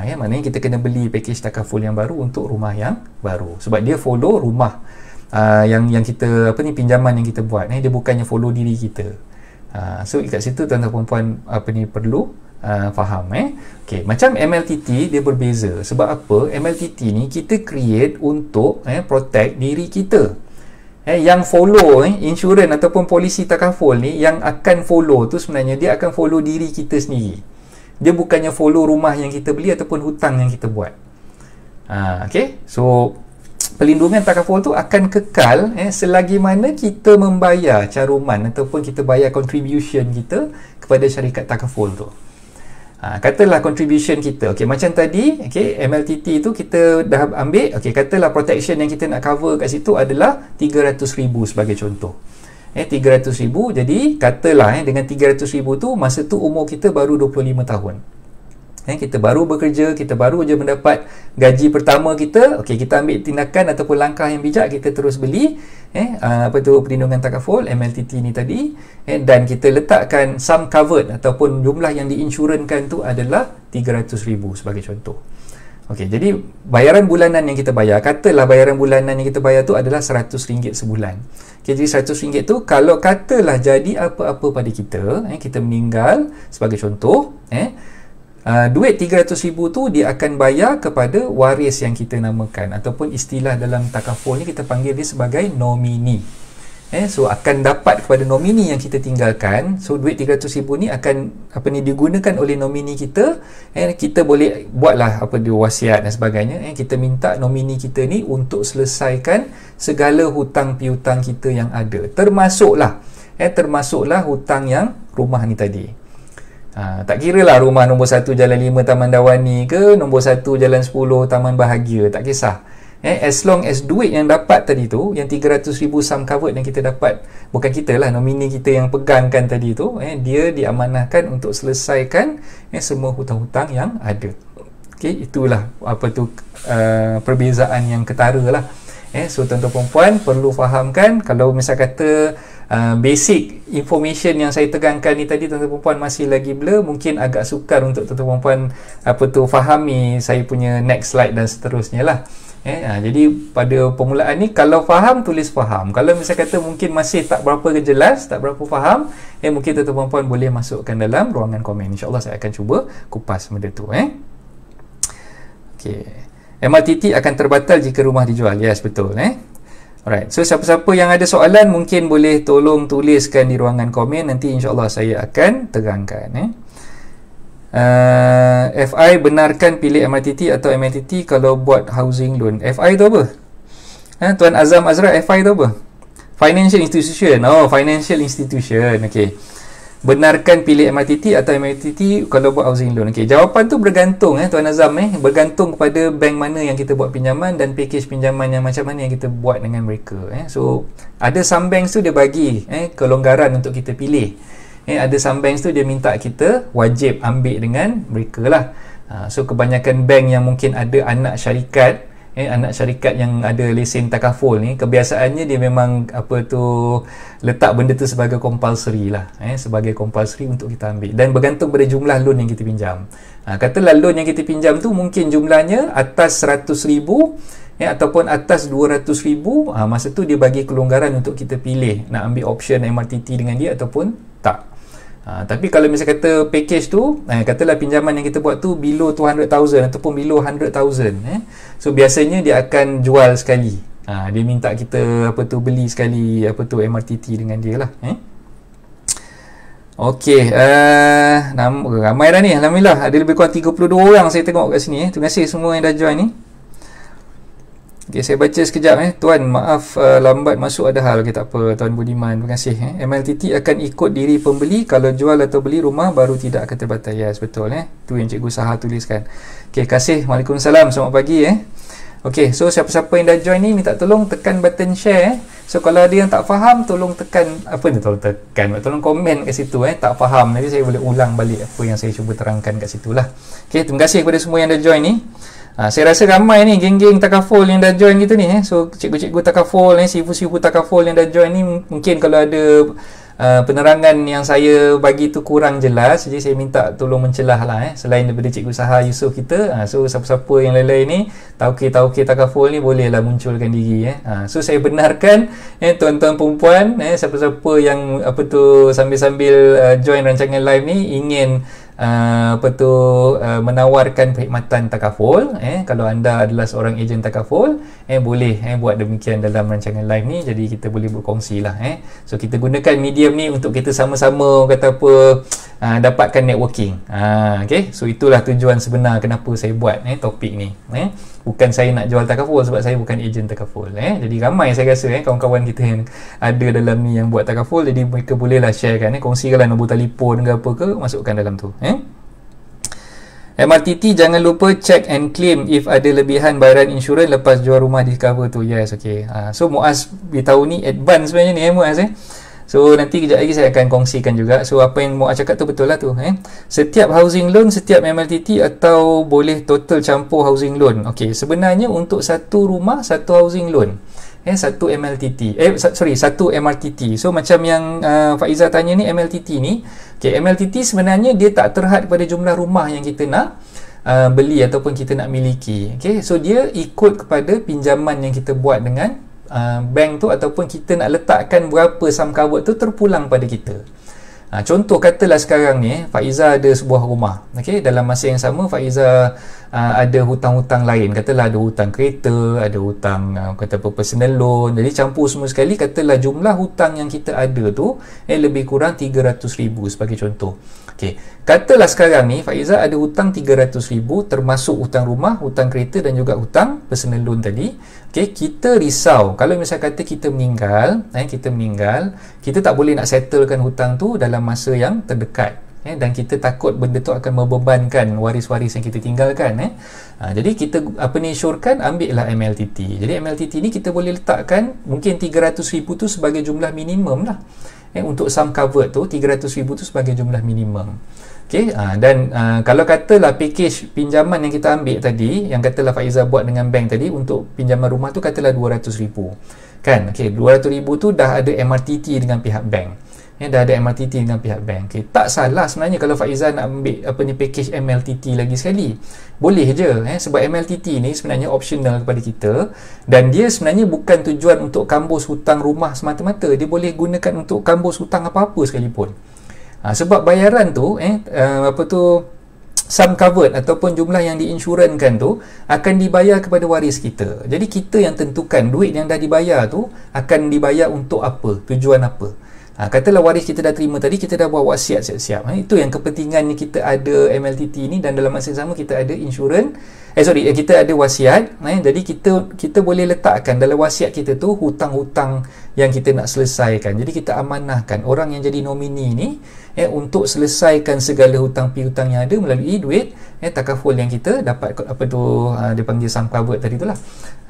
A: Maknanya kita kena beli package takaful yang baru untuk rumah yang baru, sebab dia follow rumah yang kita pinjaman yang kita buat, dia bukannya follow diri kita. So kat situ tuan-tuan puan perlu faham. Okay, macam MLTT dia berbeza. Sebab apa? MLTT ni kita create untuk protect diri kita. Yang follow insurans ataupun polisi takaful ni, yang akan follow tu sebenarnya dia akan follow diri kita sendiri. Dia bukannya follow rumah yang kita beli ataupun hutang yang kita buat. Okay, so pelindungan takaful tu akan kekal selagi mana kita membayar caruman ataupun kita bayar contribution kita kepada syarikat takaful tu. Katalah contribution kita, okay, macam tadi, okay, MLTT tu kita dah ambil, okay, katalah protection yang kita nak cover kat situ adalah 300,000 sebagai contoh. 300,000, jadi katalah dengan 300,000 tu, masa tu umur kita baru 25 tahun. Kita baru bekerja, kita baru je mendapat gaji pertama kita. Okey, kita ambil tindakan ataupun langkah yang bijak, kita terus beli perlindungan takaful MLTT ni tadi, dan kita letakkan sum covered ataupun jumlah yang diinsurankan tu adalah 300,000 sebagai contoh. Okey, jadi bayaran bulanan yang kita bayar, katalah bayaran bulanan yang kita bayar tu adalah RM100 sebulan. Okey, jadi RM100 tu kalau katalah jadi apa-apa pada kita, kita meninggal sebagai contoh, duit 300,000 tu dia akan bayar kepada waris yang kita namakan, ataupun istilah dalam takaful ni kita panggil dia sebagai nomini. So akan dapat kepada nomini yang kita tinggalkan. So duit 300,000 ni akan digunakan oleh nomini kita. Kita boleh buatlah wasiat dan sebagainya. Kita minta nomini kita ni untuk selesaikan segala hutang piutang kita yang ada, termasuklah hutang yang rumah ni tadi. Tak kira lah rumah nombor 1 Jalan 5 Taman Dawani ke nombor 1 Jalan 10 Taman Bahagia, tak kisah. As long as duit yang dapat tadi tu, yang 300,000 sum covered yang kita dapat, bukan kita lah, nomini kita yang pegangkan tadi tu, dia diamanahkan untuk selesaikan semua hutang-hutang yang ada. Okay, itulah perbezaan yang ketara lah. So tuan-tuan perempuan perlu fahamkan, kalau misal kata basic information yang saya tegangkan ni tadi tuan-tuan perempuan masih lagi blur, mungkin agak sukar untuk tuan-tuan perempuan fahami saya punya next slide dan seterusnya lah. Jadi pada permulaan ni, kalau faham tulis faham, kalau misal kata mungkin masih tak berapa jelas, tak berapa faham, mungkin tuan-tuan perempuan boleh masukkan dalam ruangan komen. InsyaAllah saya akan cuba kupas benda tu. Okay. MRTT akan terbatal jika rumah dijual. Yes, betul. Alright. So siapa-siapa yang ada soalan mungkin boleh tolong tuliskan di ruangan komen. Nanti insyaAllah saya akan terangkan. FI benarkan pilih MRTT atau MRTT kalau buat housing loan? FI tu apa? Tuan Azam Azra, FI tu apa? Financial institution. Oh, financial institution. Okay. Benarkan pilih MRTT atau MRTT kalau buat housing loan? Okay, jawapan tu bergantung Tuan Azam, bergantung kepada bank mana yang kita buat pinjaman dan package pinjaman yang macam mana yang kita buat dengan mereka. So ada some banks tu dia bagi kelonggaran untuk kita pilih. Ada some banks tu dia minta kita wajib ambil dengan mereka lah. So kebanyakan bank yang mungkin ada anak syarikat, anak syarikat yang ada lesen takaful ni, kebiasaannya dia memang letak benda tu sebagai compulsory lah, sebagai compulsory untuk kita ambil, dan bergantung pada jumlah loan yang kita pinjam. Katalah loan yang kita pinjam tu mungkin jumlahnya atas 100,000 ataupun atas 200,000, masa tu dia bagi kelonggaran untuk kita pilih nak ambil option MRTT dengan dia ataupun tak. Tapi kalau misalnya kata package tu, katalah pinjaman yang kita buat tu below 200,000 ataupun below 100,000, so biasanya dia akan jual sekali. Dia minta kita beli sekali MRTT dengan dia lah. Okey, ramai dah ni, alhamdulillah ada lebih kurang 32 orang saya tengok kat sini. Terima kasih semua yang dah join ni. Okay, saya baca sekejap. Tuan, maaf lambat masuk ada hal. Okay, tak apa Tuan Budiman, terima kasih. MLTT akan ikut diri pembeli, kalau jual atau beli rumah baru tidak akan terbatal. Yes, betul. Tu yang Cikgu Saha tuliskan. Okay, kasih. Waalaikumsalam, selamat pagi. Okay, so siapa-siapa yang dah join ni, minta tolong tekan button share. So kalau ada yang tak faham, tolong tekan, tolong komen kat situ. Tak faham, nanti saya boleh ulang balik apa yang saya cuba terangkan kat situ lah. Okay, terima kasih kepada semua yang dah join ni. Saya rasa ramai ni geng-geng takaful yang dah join kita ni. So cikgu-cikgu takaful ni, sifu-sifu takaful yang dah join ni, mungkin kalau ada penerangan yang saya bagi tu kurang jelas, jadi saya minta tolong mencelah lah. Selain daripada Cikgu Saha Yusof kita, so siapa-siapa yang lain-lain ni, tauke-tauke takaful ni, bolehlah munculkan diri. So saya benarkan tuan-tuan perempuan, siapa-siapa yang sambil-sambil join rancangan live ni ingin menawarkan perkhidmatan takaful, kalau anda adalah seorang ejen takaful, boleh buat demikian dalam rancangan live ni, jadi kita boleh berkongsi lah. So kita gunakan medium ni untuk kita sama-sama dapatkan networking. Okay, so itulah tujuan sebenar kenapa saya buat topik ni. Bukan saya nak jual takaful, sebab saya bukan ejen takaful. Jadi ramai saya rasa kawan-kawan kita yang ada dalam ni yang buat takaful, jadi mereka bolehlah sharekan, kongsikanlah nombor telefon ke apa ke, masukkan dalam tu. MRTT jangan lupa check and claim if ada lebihan bayaran insurans lepas jual rumah di cover tu. Yes, okay. So Muaz beritahu ni advance sebenarnya ni Muaz. So nanti kejap lagi saya akan kongsikan juga. So apa yang Muaz cakap tu betul lah tu. Setiap housing loan, setiap MLTT, atau boleh total campur housing loan? Okay, sebenarnya untuk satu rumah, satu housing loan, satu MLTT, satu MRTT. So macam yang Faiza tanya ni, MLTT ni, okay, MLTT sebenarnya dia tak terhad pada jumlah rumah yang kita nak beli ataupun kita nak miliki. Okay, so dia ikut kepada pinjaman yang kita buat dengan bank tu, ataupun kita nak letakkan berapa sum covered tu terpulang pada kita. Contoh katalah sekarang ni Faiza ada sebuah rumah. Okay, dalam masa yang sama Faiza ada hutang-hutang lain. Katalah ada hutang kereta, ada hutang personal loan. Jadi campur semua sekali, katalah jumlah hutang yang kita ada tu lebih kurang 300,000 sebagai contoh. Okay, katalah sekarang ni Faiza ada hutang 300,000 termasuk hutang rumah, hutang kereta dan juga hutang personal loan tadi. Okay, kita risau kalau misal kata kita meninggal, kita tak boleh nak settlekan hutang tu dalam masa yang terdekat. Dan kita takut benda tu akan membebankan waris-waris yang kita tinggalkan. Jadi kita syorkan, ambil lah MLTT. Jadi MLTT ni kita boleh letakkan mungkin 300,000 tu sebagai jumlah minimum lah. Untuk sum covered tu 300,000 tu sebagai jumlah minimum. Okay, dan kalau katalah package pinjaman yang kita ambil tadi, yang katalah Faiza buat dengan bank tadi untuk pinjaman rumah tu katalah 200,000 kan. Okay, 200,000 tu dah ada MRTT dengan pihak bank. Dah ada MRTT dengan pihak bank. Okay, tak salah sebenarnya kalau Faiza nak ambil package MLTT lagi sekali. Boleh je, sebab MLTT ni sebenarnya optional kepada kita, dan dia sebenarnya bukan tujuan untuk kambus hutang rumah semata-mata. Dia boleh gunakan untuk kambus hutang apa-apa sekalipun. Sebab bayaran tu sum covered ataupun jumlah yang diinsurankan tu akan dibayar kepada waris kita. Jadi kita yang tentukan duit yang dah dibayar tu akan dibayar untuk apa, tujuan apa. Katalah waris kita dah terima tadi, kita dah buat wasiat siap-siap. Itu yang kepentingannya kita ada MLTT ni, dan dalam masa yang sama kita ada insurans. Kita ada wasiat. Jadi kita boleh letakkan dalam wasiat kita tu hutang-hutang yang kita nak selesaikan. Jadi kita amanahkan orang yang jadi nomini ni untuk selesaikan segala hutang piutang yang ada melalui duit takaful yang kita dapat, dia panggil sum covered tadi tu lah.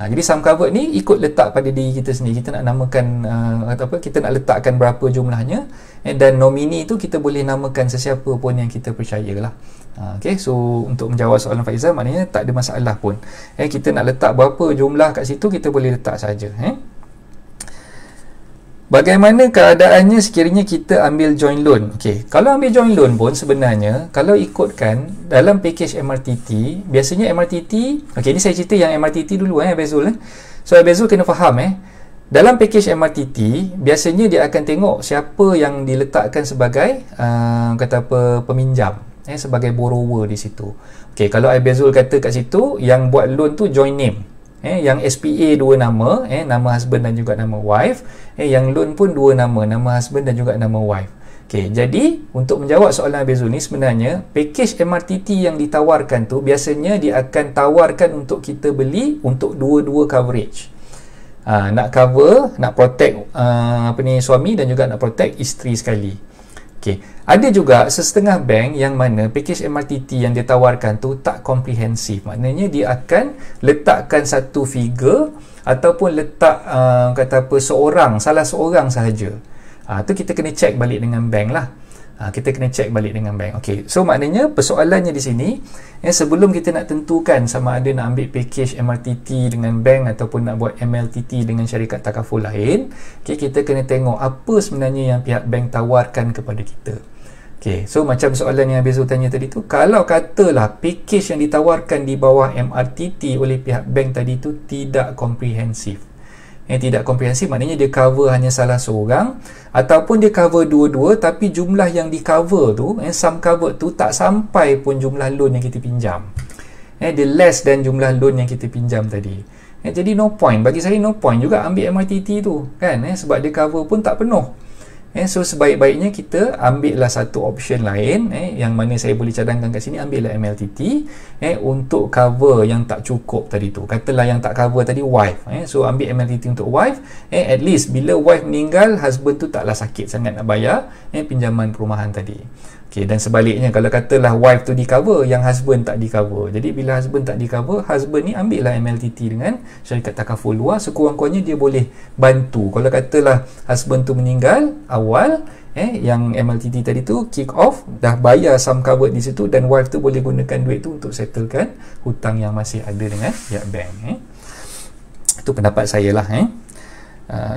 A: Jadi sum covered ni ikut letak pada diri kita sendiri. Kita nak namakan kita nak letakkan berapa jumlahnya, dan nomini tu kita boleh namakan sesiapa pun yang kita percayalah. Okay, so untuk menjawab soalan Faiza, maknanya tak ada masalah pun. Kita nak letak berapa jumlah kat situ, kita boleh letak saja. Bagaimana keadaannya sekiranya kita ambil joint loan? Okay, kalau ambil joint loan pun sebenarnya, kalau ikutkan dalam package MRTT, biasanya MRTT, okay, ni saya cerita yang MRTT dulu Abezul. So Abezul kena faham dalam package MRTT, biasanya dia akan tengok siapa yang diletakkan sebagai peminjam, sebagai borrower di situ. Okay, kalau Abezul kata kat situ yang buat loan tu joint name, yang SPA dua nama, nama husband dan juga nama wife, yang loan pun dua nama husband dan juga nama wife. Okey, jadi untuk menjawab soalan Abang Zul ni, sebenarnya package MRTT yang ditawarkan tu biasanya dia akan tawarkan untuk kita beli untuk dua-dua coverage. Nak cover, nak protect suami dan juga nak protect isteri sekali. Okey, ada juga setengah bank yang mana package MRTT yang dia tawarkan tu tak komprehensif. Maknanya dia akan letakkan satu figure ataupun letak salah seorang sahaja. Tu kita kena check balik dengan bank lah. Kita kena check balik dengan bank. Okey, so maknanya persoalannya di sini, sebelum kita nak tentukan sama ada nak ambil package MRTT dengan bank ataupun nak buat MLTT dengan syarikat takaful lain, kita kena tengok apa sebenarnya yang pihak bank tawarkan kepada kita. Okey, so macam soalan yang Abang Zul tanya tadi tu, kalau katalah package yang ditawarkan di bawah MRTT oleh pihak bank tadi tu tidak komprehensif. Tidak komprehensif maknanya dia cover hanya salah seorang, ataupun dia cover dua-dua tapi jumlah yang di cover tu, sum cover tu tak sampai pun jumlah loan yang kita pinjam. Dia less than jumlah loan yang kita pinjam tadi. Jadi no point, bagi saya no point juga ambil MRTT tu kan, sebab dia cover pun tak penuh. So sebaik-baiknya kita ambillah satu option lain, yang mana saya boleh cadangkan kat sini, ambillah MLTT untuk cover yang tak cukup tadi tu. Katalah yang tak cover tadi wife, so ambil MLTT untuk wife, at least bila wife meninggal, husband tu taklah sakit sangat nak bayar pinjaman perumahan tadi. Okay, dan sebaliknya kalau katalah wife tu di cover, yang husband tak di cover. Jadi bila husband tak di cover, husband ni ambillah MLTT dengan syarikat takaful luar, sekurang-kurangnya dia boleh bantu. Kalau katalah husband tu meninggal awal, yang MLTT tadi tu kick off, dah bayar sum covered di situ, dan wife tu boleh gunakan duit tu untuk settlekan hutang yang masih ada dengan pihak bank. Itu pendapat saya lah.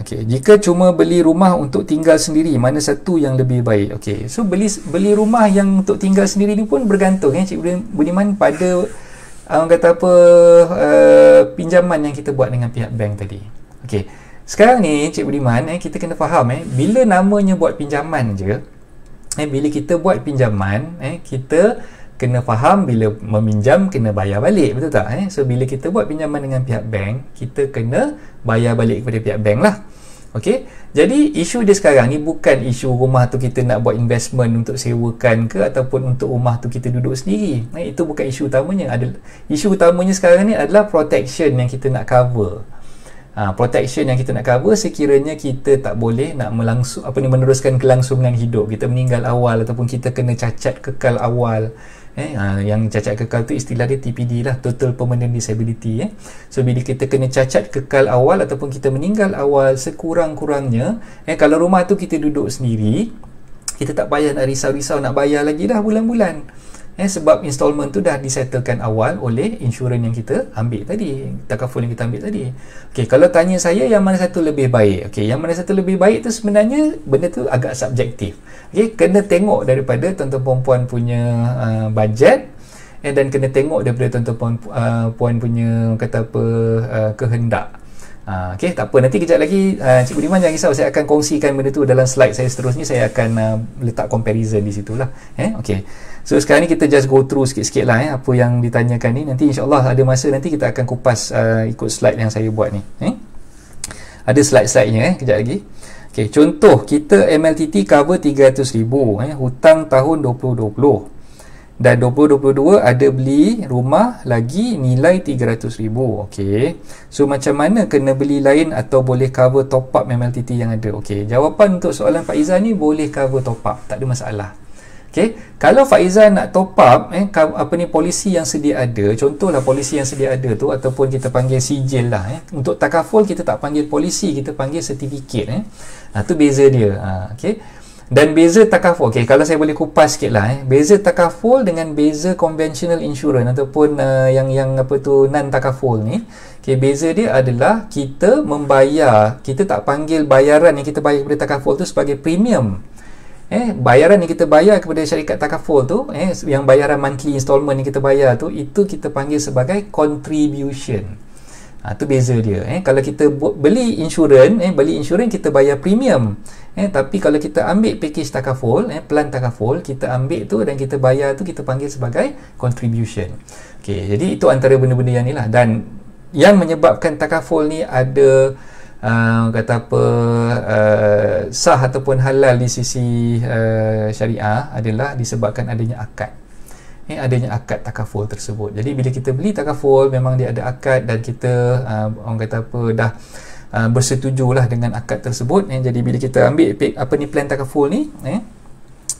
A: Okay. Jika cuma beli rumah untuk tinggal sendiri, mana satu yang lebih baik? Okay. So beli rumah yang untuk tinggal sendiri ni pun bergantung Cik Budiman pada pinjaman yang kita buat dengan pihak bank tadi. Okay. Sekarang ni Cik Budiman, kita kena faham bila namanya buat pinjaman je, bila kita buat pinjaman, kita kena faham bila meminjam kena bayar balik, betul tak? So bila kita buat pinjaman dengan pihak bank, kita kena bayar balik kepada pihak bank lah. Okey. Jadi isu dia sekarang ni bukan isu rumah tu kita nak buat investment untuk sewakan ke, ataupun untuk rumah tu kita duduk sendiri. Itu bukan isu utamanya. Isu utamanya sekarang ni adalah protection yang kita nak cover. Protection yang kita nak cover sekiranya kita tak boleh nak meneruskan kelangsungan hidup, kita meninggal awal ataupun kita kena cacat kekal awal. Yang cacat kekal tu istilah dia TPD lah, Total Permanent Disability. So bila kita kena cacat kekal awal ataupun kita meninggal awal, sekurang-kurangnya kalau rumah tu kita duduk sendiri, kita tak payah nak risau-risau nak bayar lagi dah bulan-bulan. Sebab installment tu dah disettlekan awal oleh insurans yang kita ambil tadi, takaful yang kita ambil tadi. Okey, kalau tanya saya yang mana satu lebih baik? Okey, yang mana satu lebih baik tu sebenarnya benda tu agak subjektif. Okey, kena tengok daripada tuan-tuan puan punya bajet, dan kena tengok daripada tuan-tuan puan punya kehendak. Okey, tak apa, nanti kejap lagi Cik Budiman jangan risau, saya akan kongsikan benda tu dalam slide saya seterusnya. Saya akan letak comparison di situlah. Okey, so sekarang ni kita just go through sikit-sikit lah apa yang ditanyakan ni. Nanti insyaAllah ada masa nanti kita akan kupas ikut slide yang saya buat ni. Ada slide-slide-nya kejap lagi. Okey, contoh kita MLTT cover 300,000 hutang tahun 2020, dan 2022 ada beli rumah lagi nilai 300,000. Okey, so macam mana kena beli lain atau boleh cover top up MLTT yang ada? Okey, jawapan untuk soalan Faizah ni boleh cover top up, tak ada masalah. Okey, kalau Faizah nak top up polisi yang sedia ada, contohlah polisi yang sedia ada tu ataupun kita panggil sijil lah. Untuk takaful kita tak panggil polisi, kita panggil sertifikat. Tu beza dia. Okey. Dan beza takaful, okay, kalau saya boleh kupas sikit lah, beza takaful dengan beza conventional insurance ataupun yang non takaful ni. Okay, beza dia adalah kita membayar, kita tak panggil bayaran yang kita bayar kepada takaful tu sebagai premium. Bayaran yang kita bayar kepada syarikat takaful tu, yang bayaran monthly installment yang kita bayar tu, itu kita panggil sebagai contribution. Itu beza dia. Kalau kita beli insurans, kita bayar premium. Tapi kalau kita ambil package takaful, plan takaful, kita ambil tu dan kita bayar tu, kita panggil sebagai contribution. Okay, jadi itu antara benda-benda yang ni lah. Dan yang menyebabkan takaful ni ada kata apa, sah ataupun halal di sisi syariah adalah disebabkan adanya akad. Adanya akad takaful tersebut. Jadi bila kita beli takaful, memang dia ada akad dan kita orang kata apa, dah bersetujulah dengan akad tersebut. Jadi bila kita ambil plan takaful ni,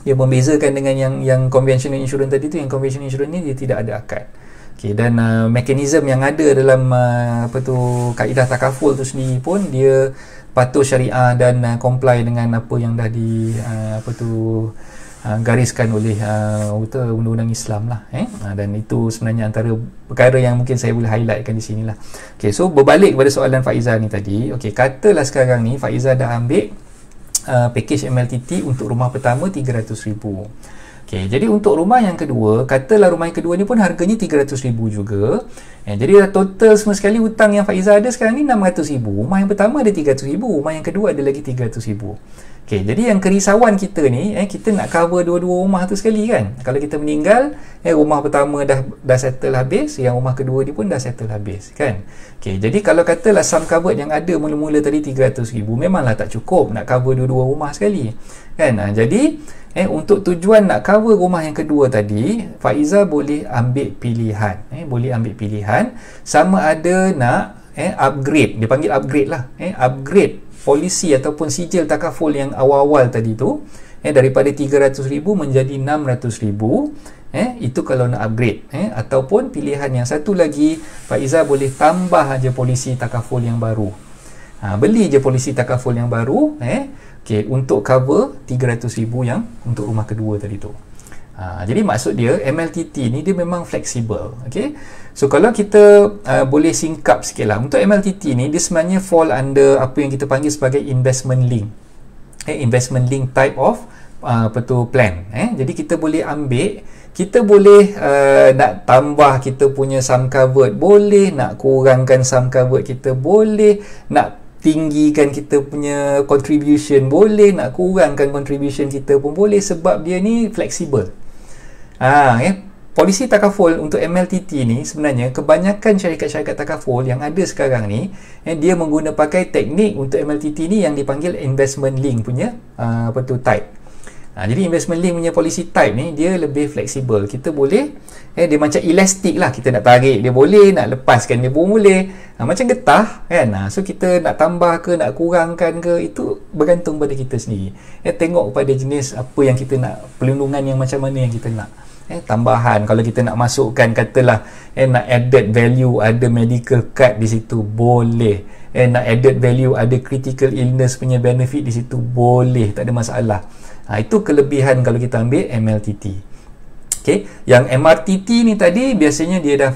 A: dia membezakan dengan yang conventional insurance tadi tu. Yang conventional insurance ni dia tidak ada akad. Dan mekanisme yang ada dalam kaedah takaful tu sendiri pun dia patuh syariah dan comply dengan apa yang dah gariskan oleh undang-undang Islam lah. Dan itu sebenarnya antara perkara yang mungkin saya boleh highlightkan di sini lah. So berbalik kepada soalan Faizah ni tadi, katalah sekarang ni Faizah dah ambil package MLTT untuk rumah pertama 300,000. Jadi untuk rumah yang kedua, katalah rumah yang kedua ni pun harganya 300,000 juga. Jadi total semua sekali hutang yang Faizah ada sekarang ni 600,000. Rumah yang pertama ada 300,000, rumah yang kedua ada lagi 300,000. Jadi yang kerisauan kita ni, kita nak cover dua-dua rumah tu sekali kan. Kalau kita meninggal, rumah pertama dah settle habis, yang rumah kedua ni pun dah settle habis kan. Jadi kalau katalah sum covered yang ada mula-mula tadi 300,000, memanglah tak cukup nak cover dua-dua rumah sekali kan. Jadi untuk tujuan nak cover rumah yang kedua tadi, Faizah boleh ambil pilihan. Boleh ambil pilihan sama ada nak upgrade, dia panggil upgrade lah, upgrade polisi ataupun sijil takaful yang awal-awal tadi tu, daripada 300,000 menjadi 600,000. Itu kalau nak upgrade. Ataupun pilihan yang satu lagi, Faizah boleh tambah aja polisi takaful yang baru. Beli je polisi takaful yang baru, untuk cover 300,000 yang untuk rumah kedua tadi tu. Jadi maksud dia MLTT ni dia memang fleksibel. So kalau kita boleh singkap sikit lah, untuk MLTT ni dia sebenarnya fall under apa yang kita panggil sebagai investment link. Investment link type of plan. Jadi kita boleh ambil, kita boleh nak tambah kita punya sum covered, boleh nak kurangkan sum covered kita, boleh nak tinggikan kita punya contribution, boleh nak kurangkan contribution kita pun boleh, sebab dia ni fleksibel. Polisi takaful untuk MLTT ni sebenarnya kebanyakan syarikat-syarikat takaful yang ada sekarang ni, dia menggunakan pakai teknik untuk MLTT ni yang dipanggil investment link punya type. Jadi investment link punya policy type ni dia lebih fleksibel. Kita boleh dia macam elastik lah, kita nak tarik dia boleh, nak lepaskan dia pun boleh, macam getah kan. So kita nak tambah ke nak kurangkan ke, itu bergantung pada kita sendiri. Tengok pada jenis apa yang kita nak, perlindungan yang macam mana yang kita nak. Tambahan kalau kita nak masukkan, katalah nak added value ada medical card di situ, boleh. Nak added value ada critical illness punya benefit di situ, boleh, tak ada masalah. Itu kelebihan kalau kita ambil MLTT. Yang MRTT ni tadi biasanya dia dah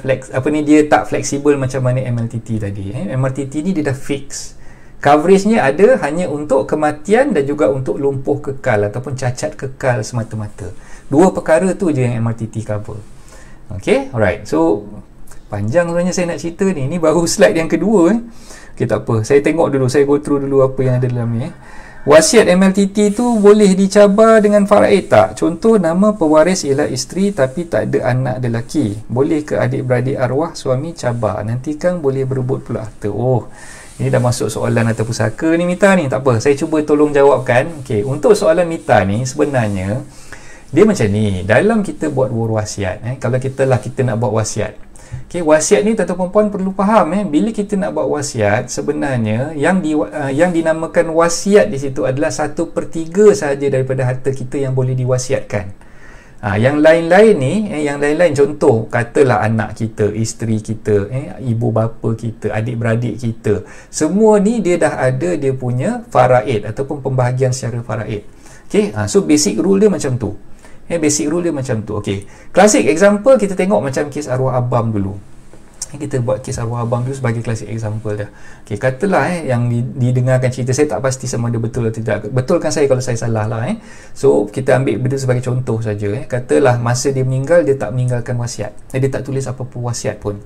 A: dia tak fleksibel macam mana MLTT tadi. MRTT ni dia dah fix. Coverage-nya ada hanya untuk kematian dan juga untuk lumpuh kekal ataupun cacat kekal semata-mata. Dua perkara tu je yang MRTT cover. Alright. So panjang sebenarnya saya nak cerita ni. Ini baru slide yang kedua. Tak apa. Saya tengok dulu, saya go through dulu apa yang ada dalam ni. Wasiat MLTT tu boleh dicabar dengan faraid tak? Contoh, nama pewaris ialah isteri tapi tak ada anak lelaki. Boleh ke adik-beradik arwah suami cabar? Nanti kan boleh berebut pula harta. Ini dah masuk soalan harta pusaka ni Mita ni. Tak apa, saya cuba tolong jawabkan. Untuk soalan Mita ni sebenarnya dia macam ni. Dalam kita buat wasiat, kalau kita nak buat wasiat, wasiat ni tuan-tuan puan perlu faham, bila kita nak buat wasiat, sebenarnya yang dinamakan wasiat di situ adalah 1/3 sahaja daripada harta kita yang boleh diwasiatkan. Yang lain-lain ni, yang lain-lain contoh, katalah anak kita, isteri kita, ibu bapa kita, adik-beradik kita, semua ni dia dah ada dia punya faraid ataupun pembahagian secara faraid. So basic rule dia macam tu. Basic rule dia macam tu. Classic example kita tengok macam kes arwah abang dulu. Kita buat kes arwah abang dulu sebagai classic example dah. Katalah yang didengarkan cerita, saya tak pasti sama ada betul atau tidak. Betulkan saya kalau saya salah lah. So kita ambil benda sebagai contoh saja. Katalah masa dia meninggal, dia tak meninggalkan wasiat. Dia tak tulis apa-apa wasiat pun.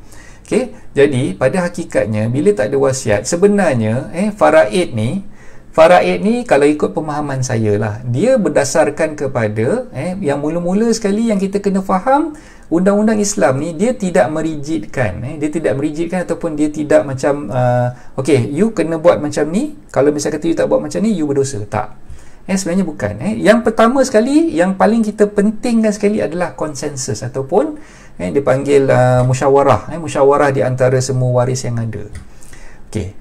A: Jadi pada hakikatnya bila tak ada wasiat, sebenarnya faraid ni faraid ni kalau ikut pemahaman saya lah, dia berdasarkan kepada yang mula-mula sekali yang kita kena faham, undang-undang Islam ni dia tidak merigidkan, dia tidak merigidkan ataupun dia tidak macam okay, you kena buat macam ni, kalau misalnya kata you tak buat macam ni, you berdosa. Tak. Sebenarnya bukan. Yang pertama sekali, yang paling kita pentingkan sekali adalah konsensus ataupun dipanggil musyawarah, musyawarah di antara semua waris yang ada. Okey,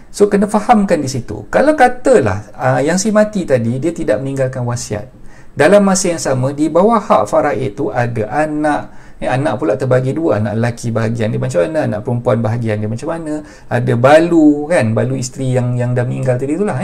A: so kena fahamkan di situ. Kalau katalah yang si mati tadi dia tidak meninggalkan wasiat, dalam masa yang sama di bawah hak faraid tu ada anak, anak pula terbagi dua, anak lelaki bahagian dia macam mana, anak perempuan bahagian dia macam mana, ada balu kan, balu isteri yang dah meninggal tadi itulah.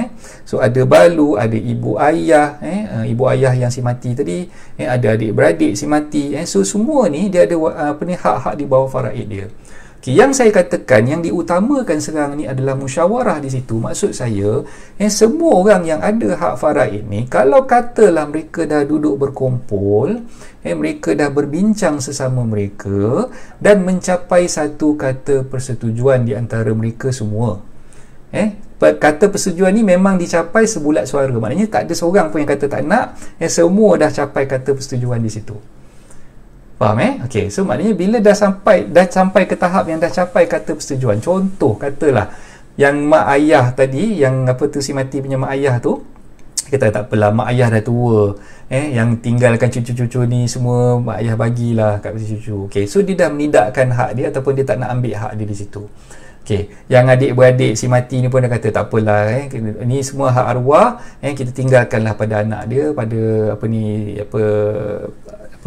A: So ada balu, ada ibu ayah, ibu ayah yang si mati tadi, ada adik-beradik si mati, so semua ni dia ada hak-hak di bawah faraid dia. Okay, yang saya katakan yang diutamakan sekarang ni adalah musyawarah di situ. Maksud saya, semua orang yang ada hak faraid ni, kalau katalah mereka dah duduk berkumpul, mereka dah berbincang sesama mereka dan mencapai satu kata persetujuan di antara mereka semua. Kata persetujuan ni memang dicapai sebulat suara. Maknanya tak ada seorang pun yang kata tak nak, semua dah capai kata persetujuan di situ. Faham Okey, so maknanya bila dah sampai ke tahap yang dah capai kata persetujuan, contoh katalah yang mak ayah tadi, yang apa tu si mati punya mak ayah tu, kita tak apalah, mak ayah dah tua, yang tinggalkan cucu-cucu ni semua mak ayah bagilah kat cucu. Okey, so dia dah menidakkan hak dia ataupun dia tak nak ambil hak dia di situ. Okey, yang adik-beradik si mati ni pun dah kata tak apalah, ni semua hak arwah, kita tinggalkanlah pada anak dia, pada apa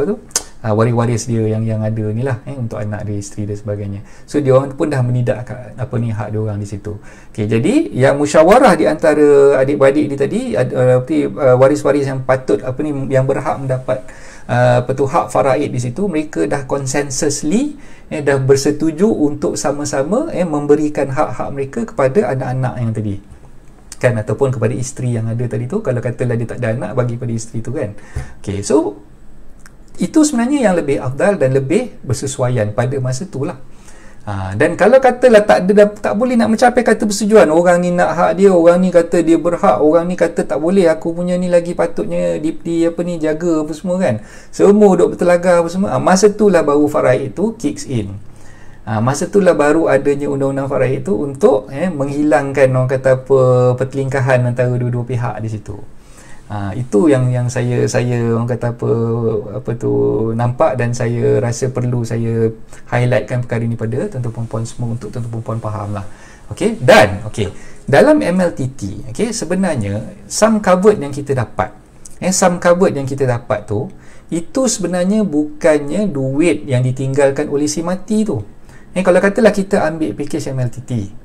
A: tu, waris-waris dia yang ada ni lah, untuk anak dia, isteri dan sebagainya. So dia orang pun dah menidakkan hak dia orang di situ. Okey, jadi yang musyawarah di antara adik-beradik ni tadi, waris-waris yang patut yang berhak mendapat hak faraid di situ, mereka dah consensusly dah bersetuju untuk sama-sama memberikan hak-hak mereka kepada anak-anak yang tadi kan, ataupun kepada isteri yang ada tadi tu. Kalau katalah dia tak ada anak, bagi pada isteri tu kan. Okey, so itu sebenarnya yang lebih afdal dan lebih bersesuaian pada masa tu lah. Dan kalau katalah tak boleh nak mencapai kata persetujuan, orang ni nak hak dia, orang ni kata dia berhak, orang ni kata tak boleh, aku punya ni lagi patutnya jaga apa semua kan, semua duk bertelagar apa semua, masa tu lah baru faraid itu kicks in. Masa tu lah baru adanya undang-undang faraid itu untuk menghilangkan orang kata pertelingkahan antara dua-dua pihak di situ. Itu yang saya orang kata nampak, dan saya rasa perlu saya highlightkan perkara ini pada tuan-tuan perempuan semua, untuk tuan-tuan perempuan faham lah. Okey, dan dalam MLTT, sebenarnya sum covered yang kita dapat, tu, itu sebenarnya bukannya duit yang ditinggalkan oleh si mati tu. Kalau katalah kita ambil package MLTT,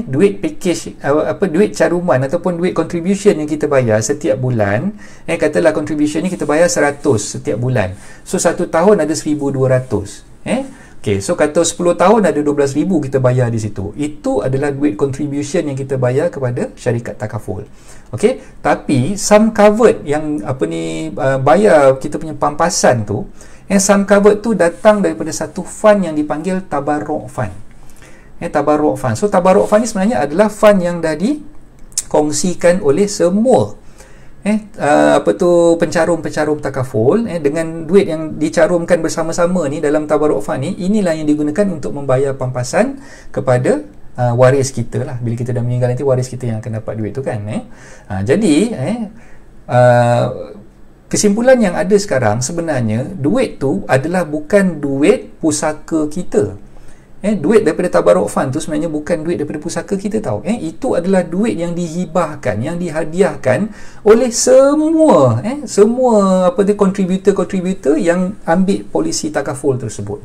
A: duit package duit caruman ataupun duit contribution yang kita bayar setiap bulan, katalah contribution ni kita bayar 100 setiap bulan, so 1 tahun ada 1,200. Okey, so kata 10 tahun ada 12,000 kita bayar di situ. Itu adalah duit contribution yang kita bayar kepada syarikat takaful. Okey, tapi sum covered yang bayar kita punya pampasan tu, sum covered tu datang daripada satu fund yang dipanggil tabarruk fund. Tabarruk fund. So tabarruk fund ni sebenarnya adalah fund yang dah dikongsikan oleh semua pencarum-pencarum takaful, dengan duit yang dicarumkan bersama-sama ni dalam tabarruk fund ni, inilah yang digunakan untuk membayar pampasan kepada waris kita lah. Bila kita dah meninggal nanti, waris kita yang akan dapat duit tu kan. Jadi kesimpulan yang ada sekarang, sebenarnya duit tu adalah bukan duit pusaka kita. Duit daripada tabarruk fund tu sebenarnya bukan duit daripada pusaka kita tahu. Itu adalah duit yang dihibahkan, yang dihadiahkan oleh semua kontributor yang ambil polisi takaful tersebut.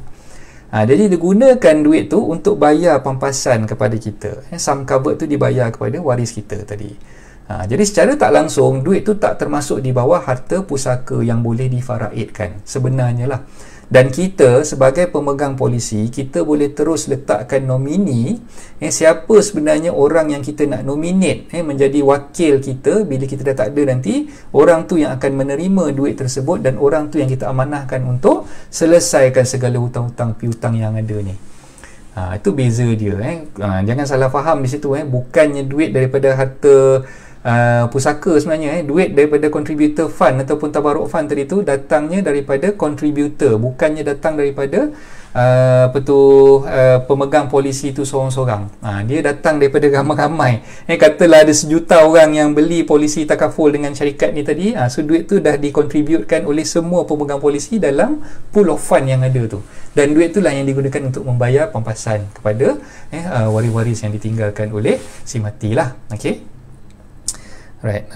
A: Jadi digunakan duit tu untuk bayar pampasan kepada kita. Sum covered tu dibayar kepada waris kita tadi. Jadi secara tak langsung, duit tu tak termasuk di bawah harta pusaka yang boleh difaraidkan sebenarnya lah. Dan kita sebagai pemegang polisi, kita boleh terus letakkan nomini, siapa sebenarnya orang yang kita nak nominate menjadi wakil kita bila kita dah tak ada nanti, orang tu yang akan menerima duit tersebut, dan orang tu yang kita amanahkan untuk selesaikan segala hutang-hutang piutang yang ada ni. Itu beza dia. Jangan salah faham di situ. Bukannya duit daripada harta pusaka sebenarnya. Duit daripada contributor fund ataupun tabaruk fund tadi tu datangnya daripada contributor, bukannya datang daripada pemegang polisi tu seorang-seorang. Dia datang daripada ramai-ramai. Katalah ada 1 juta orang yang beli polisi takaful dengan syarikat ni tadi, so duit tu dah dikontributkan oleh semua pemegang polisi dalam pool of fund yang ada tu, dan duit tu lah yang digunakan untuk membayar pampasan kepada waris-waris yang ditinggalkan oleh si mati lah. Okay, right.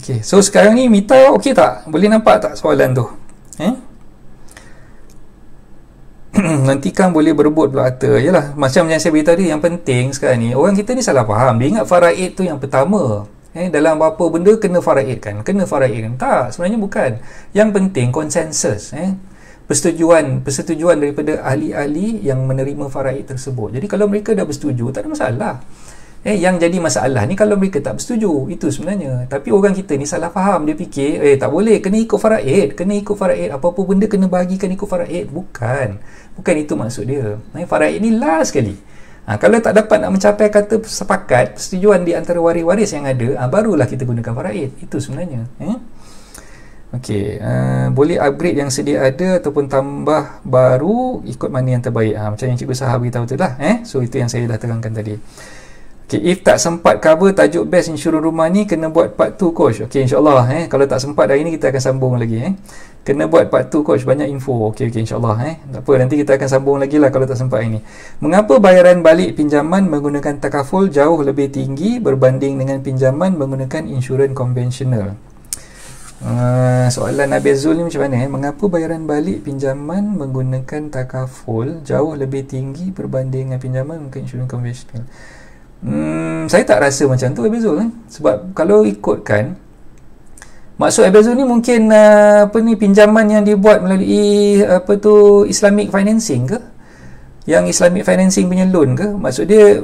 A: Okay, so sekarang ni Mita okey tak? Boleh nampak tak soalan tu? Nanti kan boleh berebut pula harta. Yalah, macam yang saya beritahu tadi, yang penting sekarang ni orang kita ni salah faham. Dia ingat faraid tu yang pertama. Dalam apa benda kena faraid kan? Kena faraid kan? Tak, sebenarnya bukan. Yang penting konsensus, persetujuan daripada ahli-ahli yang menerima faraid tersebut. Jadi kalau mereka dah bersetuju, tak ada masalah. Yang jadi masalah ni kalau mereka tak bersetuju, itu sebenarnya. Tapi orang kita ni salah faham. Dia fikir tak boleh, kena ikut faraid, apa-apa benda kena bagikan ikut faraid. Bukan itu maksud dia. Faraid ni last sekali. Kalau tak dapat nak mencapai kata sepakat, persetujuan di antara waris-waris yang ada, barulah kita gunakan faraid. Itu sebenarnya. Okey, boleh upgrade yang sedia ada ataupun tambah baru ikut mana yang terbaik. Macam yang Cikgu Sahar beritahu tu lah. So itu yang saya dah terangkan tadi. Okay, if tak sempat cover tajuk best insurans rumah ni, kena buat part 2 coach. Okay, insyaAllah. Kalau tak sempat hari ni, kita akan sambung lagi. Kena buat part 2 coach, banyak info. Okay, insyaAllah. Tak apa, nanti kita akan sambung lagi lah kalau tak sempat hari ni. Mengapa bayaran balik pinjaman menggunakan takaful jauh lebih tinggi berbanding dengan pinjaman menggunakan insurans konvensional? Soalan Nabil Zul ni macam mana? Mengapa bayaran balik pinjaman menggunakan takaful jauh lebih tinggi berbanding dengan pinjaman menggunakan insurans konvensional? Saya tak rasa macam tu Abizul, sebab kalau ikutkan maksud Abizul ni mungkin pinjaman yang dibuat melalui Islamic financing ke, yang Islamic financing punya loan ke, maksud dia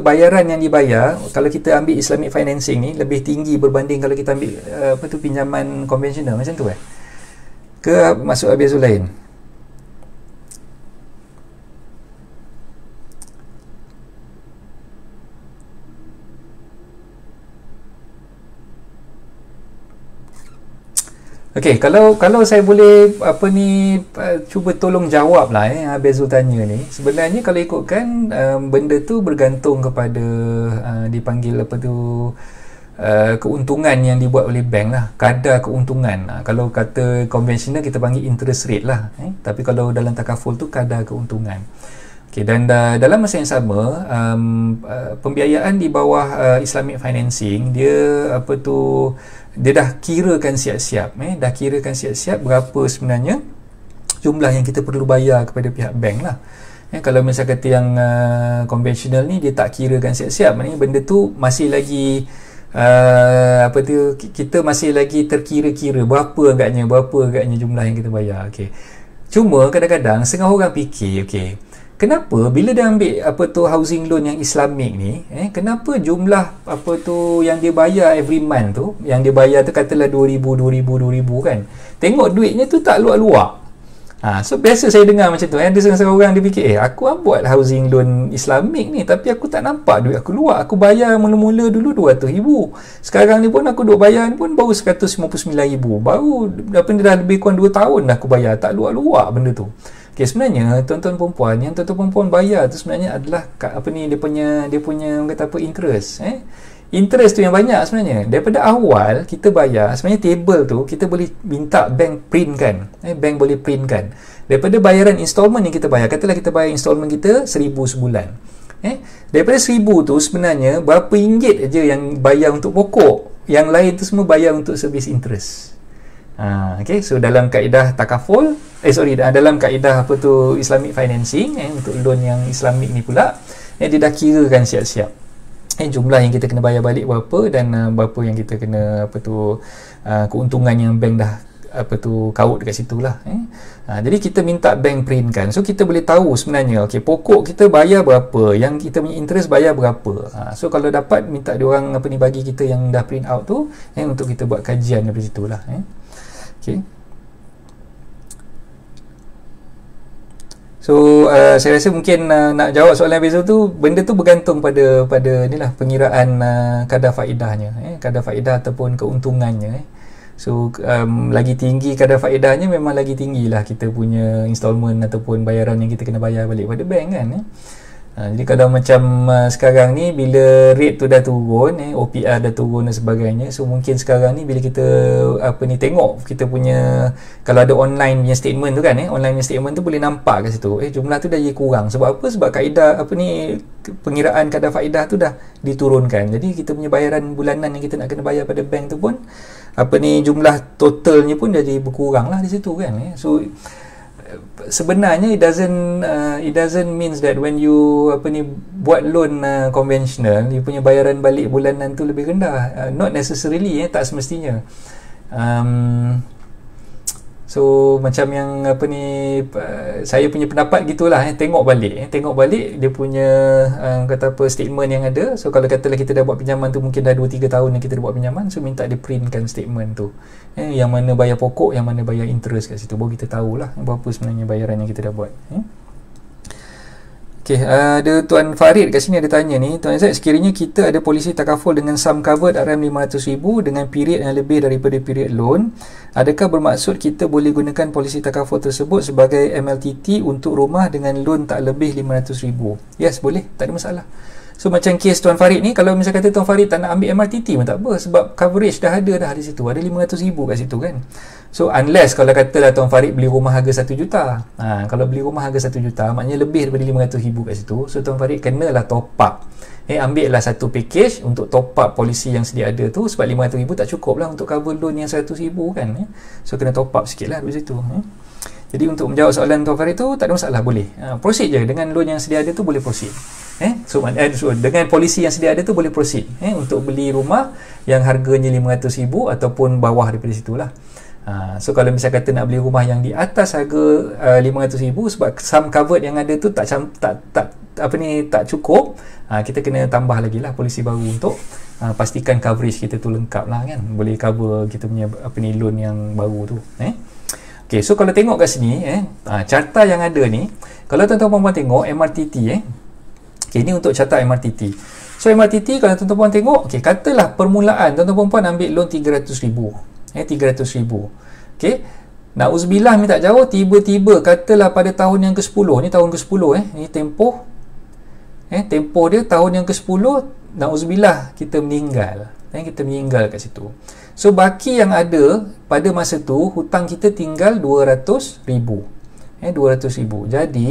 A: bayaran yang dibayar kalau kita ambil Islamic financing ni lebih tinggi berbanding kalau kita ambil pinjaman konvensional, macam tu ke maksud Abizul lain? Okey, kalau saya boleh cuba tolong jawab lah Bezul tanya ni. Sebenarnya kalau ikutkan benda tu bergantung kepada dipanggil keuntungan yang dibuat oleh bank lah, kadar keuntungan. Kalau kata konvensional kita panggil interest rate lah, tapi kalau dalam takaful tu kadar keuntungan. Okay, dan dalam masa yang sama pembiayaan di bawah Islamic financing dia dia dah kirakan siap-siap berapa sebenarnya jumlah yang kita perlu bayar kepada pihak bank lah. Kalau misalnya kata yang konvensional ni dia tak kirakan siap-siap, maknanya benda tu masih lagi kita masih lagi terkira-kira berapa agaknya jumlah yang kita bayar. Okay. Cuma kadang-kadang setengah orang fikir, kenapa bila dia ambil housing loan yang Islamic ni, kenapa jumlah yang dia bayar every month tu, yang dia bayar tu katalah 2,000 kan, tengok duitnya tu tak luar-luar. So biasa saya dengar macam tu, ada setengah orang dia fikir aku buat housing loan Islamic ni tapi aku tak nampak duit aku luar, aku bayar mula-mula dulu 200,000, sekarang ni pun aku duk bayar ni pun baru 159,000, baru dah lebih kurang 2 tahun dah aku bayar, tak luar-luar benda tu. Okay, sebenarnya tuan-tuan perempuan, yang tuan-tuan perempuan bayar tu sebenarnya adalah dia punya interest. Interest tu yang banyak sebenarnya. Daripada awal kita bayar, sebenarnya table tu kita boleh minta bank print kan. Bank boleh print kan. Daripada bayaran installment yang kita bayar, katalah kita bayar installment kita 1,000 sebulan. Daripada 1,000 tu sebenarnya berapa ringgit aja yang bayar untuk pokok, yang lain tu semua bayar untuk servis interest. Okay, so dalam kaedah takaful, dalam kaedah Islamic financing, untuk loan yang Islamik ni pula, dia dah kirakan siap-siap jumlah yang kita kena bayar balik berapa dan berapa yang kita kena keuntungan yang bank dah kaut dekat situ lah. Jadi kita minta bank print kan, so kita boleh tahu sebenarnya pokok kita bayar berapa, yang kita punya interest bayar berapa. So kalau dapat minta diorang bagi kita yang dah print out tu, untuk kita buat kajian dari situ lah. Okey. So saya rasa mungkin nak jawab soalan Bezul tu, benda tu bergantung pada inilah pengiraan kadar faedahnya, kadar faedah ataupun keuntungannya. So lagi tinggi kadar faedahnya, memang lagi tinggilah kita punya installment ataupun bayaran yang kita kena bayar balik pada bank kan. Jadi kalau macam sekarang ni, bila rate tu dah turun, OPR dah turun dan sebagainya, so mungkin sekarang ni bila kita tengok kita punya, kalau ada online punya statement tu kan, online punya statement tu boleh nampak kat situ jumlah tu dah jadi kurang. Sebab apa? Sebab kaedah pengiraan kadar faedah tu dah diturunkan. Jadi kita punya bayaran bulanan yang kita nak kena bayar pada bank tu pun jumlah totalnya pun jadi berkurang lah di situ kan. So sebenarnya it doesn't means that when you buat loan konvensional, you punya bayaran balik bulanan tu lebih rendah. Not necessarily, tak semestinya. So macam yang saya punya pendapat gitulah. Tengok balik dia punya statement yang ada. So kalau katalah kita dah buat pinjaman tu mungkin dah 2-3 tahun yang kita dah buat pinjaman, so minta dia printkan statement tu, yang mana bayar pokok, yang mana bayar interest kat situ, baru kita tahulah berapa sebenarnya bayaran yang kita dah buat. Okey, ada Tuan Farid kat sini ada tanya ni, Tuan Zat, sekiranya kita ada polisi takaful dengan sum covered RM500,000 dengan period yang lebih daripada period loan, adakah bermaksud kita boleh gunakan polisi takaful tersebut sebagai MLTT untuk rumah dengan loan tak lebih RM500,000? Yes, boleh, tak ada masalah. So macam kes Tuan Farid ni, kalau misalnya kata Tuan Farid tak nak ambil MRTT pun tak apa, sebab coverage dah ada dah di situ, ada RM500,000 kat situ kan. So unless kalau katalah Tuan Farid beli rumah harga 1 juta, kalau beli rumah harga 1 juta maknanya lebih daripada RM500,000 kat situ, so Tuan Farid kenalah top up, ambil lah satu package untuk top up polisi yang sedia ada tu, sebab RM500,000 tak cukup lah untuk cover loan yang RM100,000 kan. So kena top up sikit lah dari situ. Jadi untuk menjawab soalan Tuan Farid tu, tak ada masalah, boleh proceed je dengan loan yang sedia ada tu, boleh proceed. So dengan polisi yang sedia ada tu boleh proceed untuk beli rumah yang harganya RM500,000 ataupun bawah daripada situlah. So kalau misalnya kata nak beli rumah yang di atas harga RM500,000, sebab sum covered yang ada tu tak cukup, kita kena tambah lagi lah polisi baru untuk pastikan coverage kita tu lengkap lah kan, boleh cover kita punya loan yang baru tu. Okay, so kalau tengok kat sini carta yang ada ni, kalau tuan-tuan tengok MRTT okay, ni untuk carta MRTT. So MRTT kalau tuan-tuan tengok, okay, katalah permulaan tuan-tuan ambil loan RM300,000, RM300,000. okay, na'udzubillah minta jauh, tiba-tiba katalah pada tahun yang ke-10, ni tahun ke-10 ni tempoh dia tahun yang ke-10, na'udzubillah kita meninggal, kita meninggal kat situ. So baki yang ada pada masa tu, hutang kita tinggal RM200,000, RM200,000. Jadi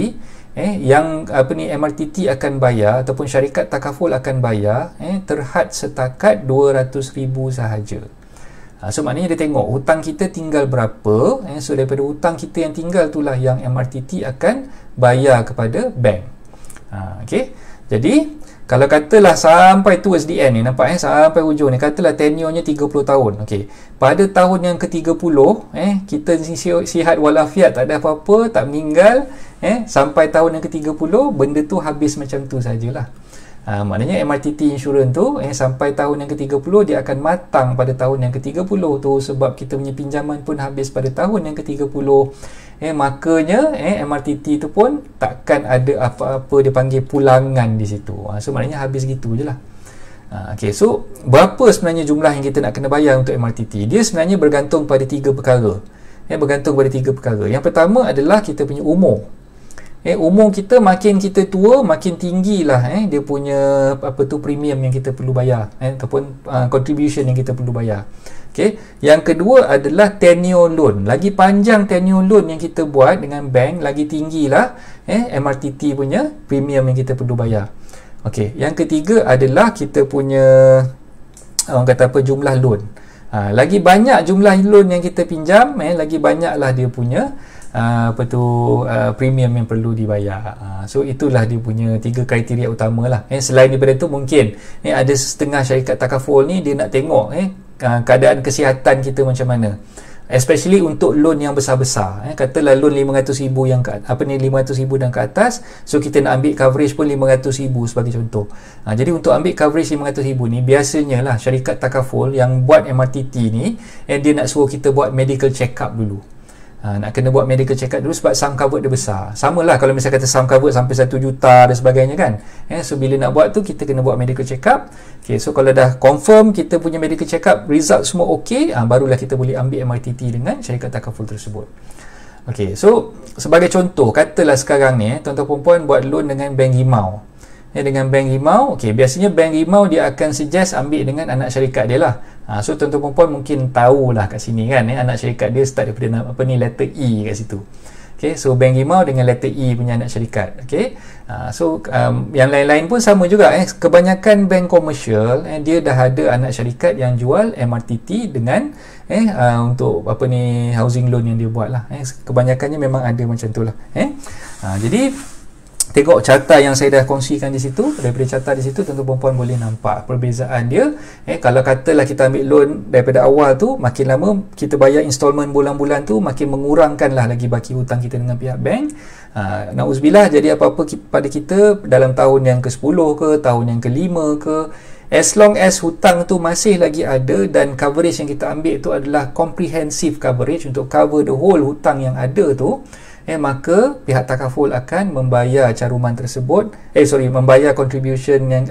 A: yang MRTT akan bayar ataupun syarikat takaful akan bayar terhad setakat RM200,000 sahaja. So maknanya dia tengok hutang kita tinggal berapa, so daripada hutang kita yang tinggal itulah yang MRTT akan bayar kepada bank. Okay, jadi kalau katalah sampai towards the end ni, nampak sampai hujung ni, katalah tenurenya 30 tahun. Okey, pada tahun yang ke-30 kita sihat walafiat, tak ada apa-apa, tak meninggal, sampai tahun yang ke-30 benda tu habis macam tu sajalah. Maknanya MRTT insurance tu sampai tahun yang ke-30 dia akan matang pada tahun yang ke-30 tu, sebab kita punya pinjaman pun habis pada tahun yang ke-30. Makanya MRTT tu pun takkan ada apa-apa dia panggil pulangan di situ. So maknanya habis gitu je lah. Okay, so berapa sebenarnya jumlah yang kita nak kena bayar untuk MRTT? Dia sebenarnya bergantung pada 3 perkara. Bergantung pada 3 perkara. Yang pertama adalah kita punya umur. Umur kita, makin kita tua, makin tinggilah dia punya premium yang kita perlu bayar, ataupun contribution yang kita perlu bayar. Okay. Yang kedua adalah tenure loan. Lagi panjang tenure loan yang kita buat dengan bank, lagi tinggilah MRTT punya premium yang kita perlu bayar. Okay. Yang ketiga adalah kita punya jumlah loan. Lagi banyak jumlah loan yang kita pinjam, lagi banyaklah dia punya premium yang perlu dibayar. So itulah dia punya 3 kriteria utama lah. Selain daripada itu mungkin ada setengah syarikat takaful ni dia nak tengok keadaan kesihatan kita macam mana. especially untuk loan yang besar-besar. Katalah loan 500,000 yang 500,000 dan ke atas, so kita nak ambil coverage pun 500,000 sebagai contoh. Jadi untuk ambil coverage 500,000 ni, biasanya lah syarikat takaful yang buat MRTT ni, dia nak suruh kita buat medical check up dulu. Nak kena buat medical check up dulu sebab sum covered dia besar. Sama lah kalau misalnya kata sum covered sampai 1 juta dan sebagainya kan. So bila nak buat tu, kita kena buat medical check up. Okay, so kalau dah confirm kita punya medical check up, result semua okey, barulah kita boleh ambil MRTT dengan syarikat takaful tersebut. Okay, so sebagai contoh, katalah sekarang ni tuan-tuan perempuan buat loan dengan Bank Rimau. Dengan Bank Rimau, okay, biasanya Bank Rimau dia akan suggest ambil dengan anak syarikat dia lah. So tuan-tuan perempuan mungkin tahulah kat sini kan, anak syarikat dia start daripada letter E kat situ. Okay, so Bank Rimau dengan letter E punya anak syarikat. Okay, so yang lain-lain pun sama juga. Kebanyakan bank komersial dia dah ada anak syarikat yang jual MRTT dengan untuk housing loan yang dia buat lah. Kebanyakannya memang ada macam tu lah. Jadi tengok carta yang saya dah kongsikan di situ. Daripada carta di situ, tuan-tuan perempuan boleh nampak perbezaan dia. Kalau katalah kita ambil loan daripada awal tu, makin lama kita bayar installment bulan-bulan tu, makin mengurangkanlah lagi baki hutang kita dengan pihak bank. Nauzubillah, jadi apa-apa pada kita dalam tahun yang ke-10 ke, tahun yang ke-5 ke, as long as hutang tu masih lagi ada dan coverage yang kita ambil tu adalah comprehensive coverage untuk cover the whole hutang yang ada tu, maka pihak takaful akan membayar caruman tersebut, membayar contribution yang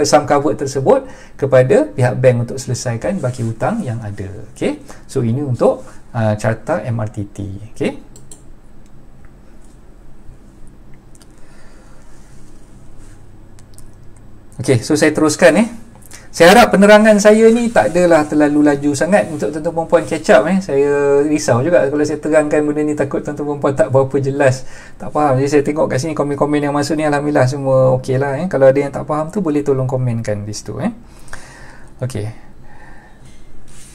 A: sum covered tersebut kepada pihak bank untuk selesaikan baki hutang yang ada. Okey, so ini untuk carta MRTT. Okey, okey, so saya teruskan. Saya harap penerangan saya ni tak adalah terlalu laju sangat untuk tuan-tuan perempuan catch up. Saya risau juga kalau saya terangkan benda ni, takut tuan-tuan perempuan tak berapa jelas, tak faham. Jadi saya tengok kat sini komen-komen yang masuk ni, alhamdulillah semua okey lah. Kalau ada yang tak faham tu, boleh tolong komenkan di situ. Okey,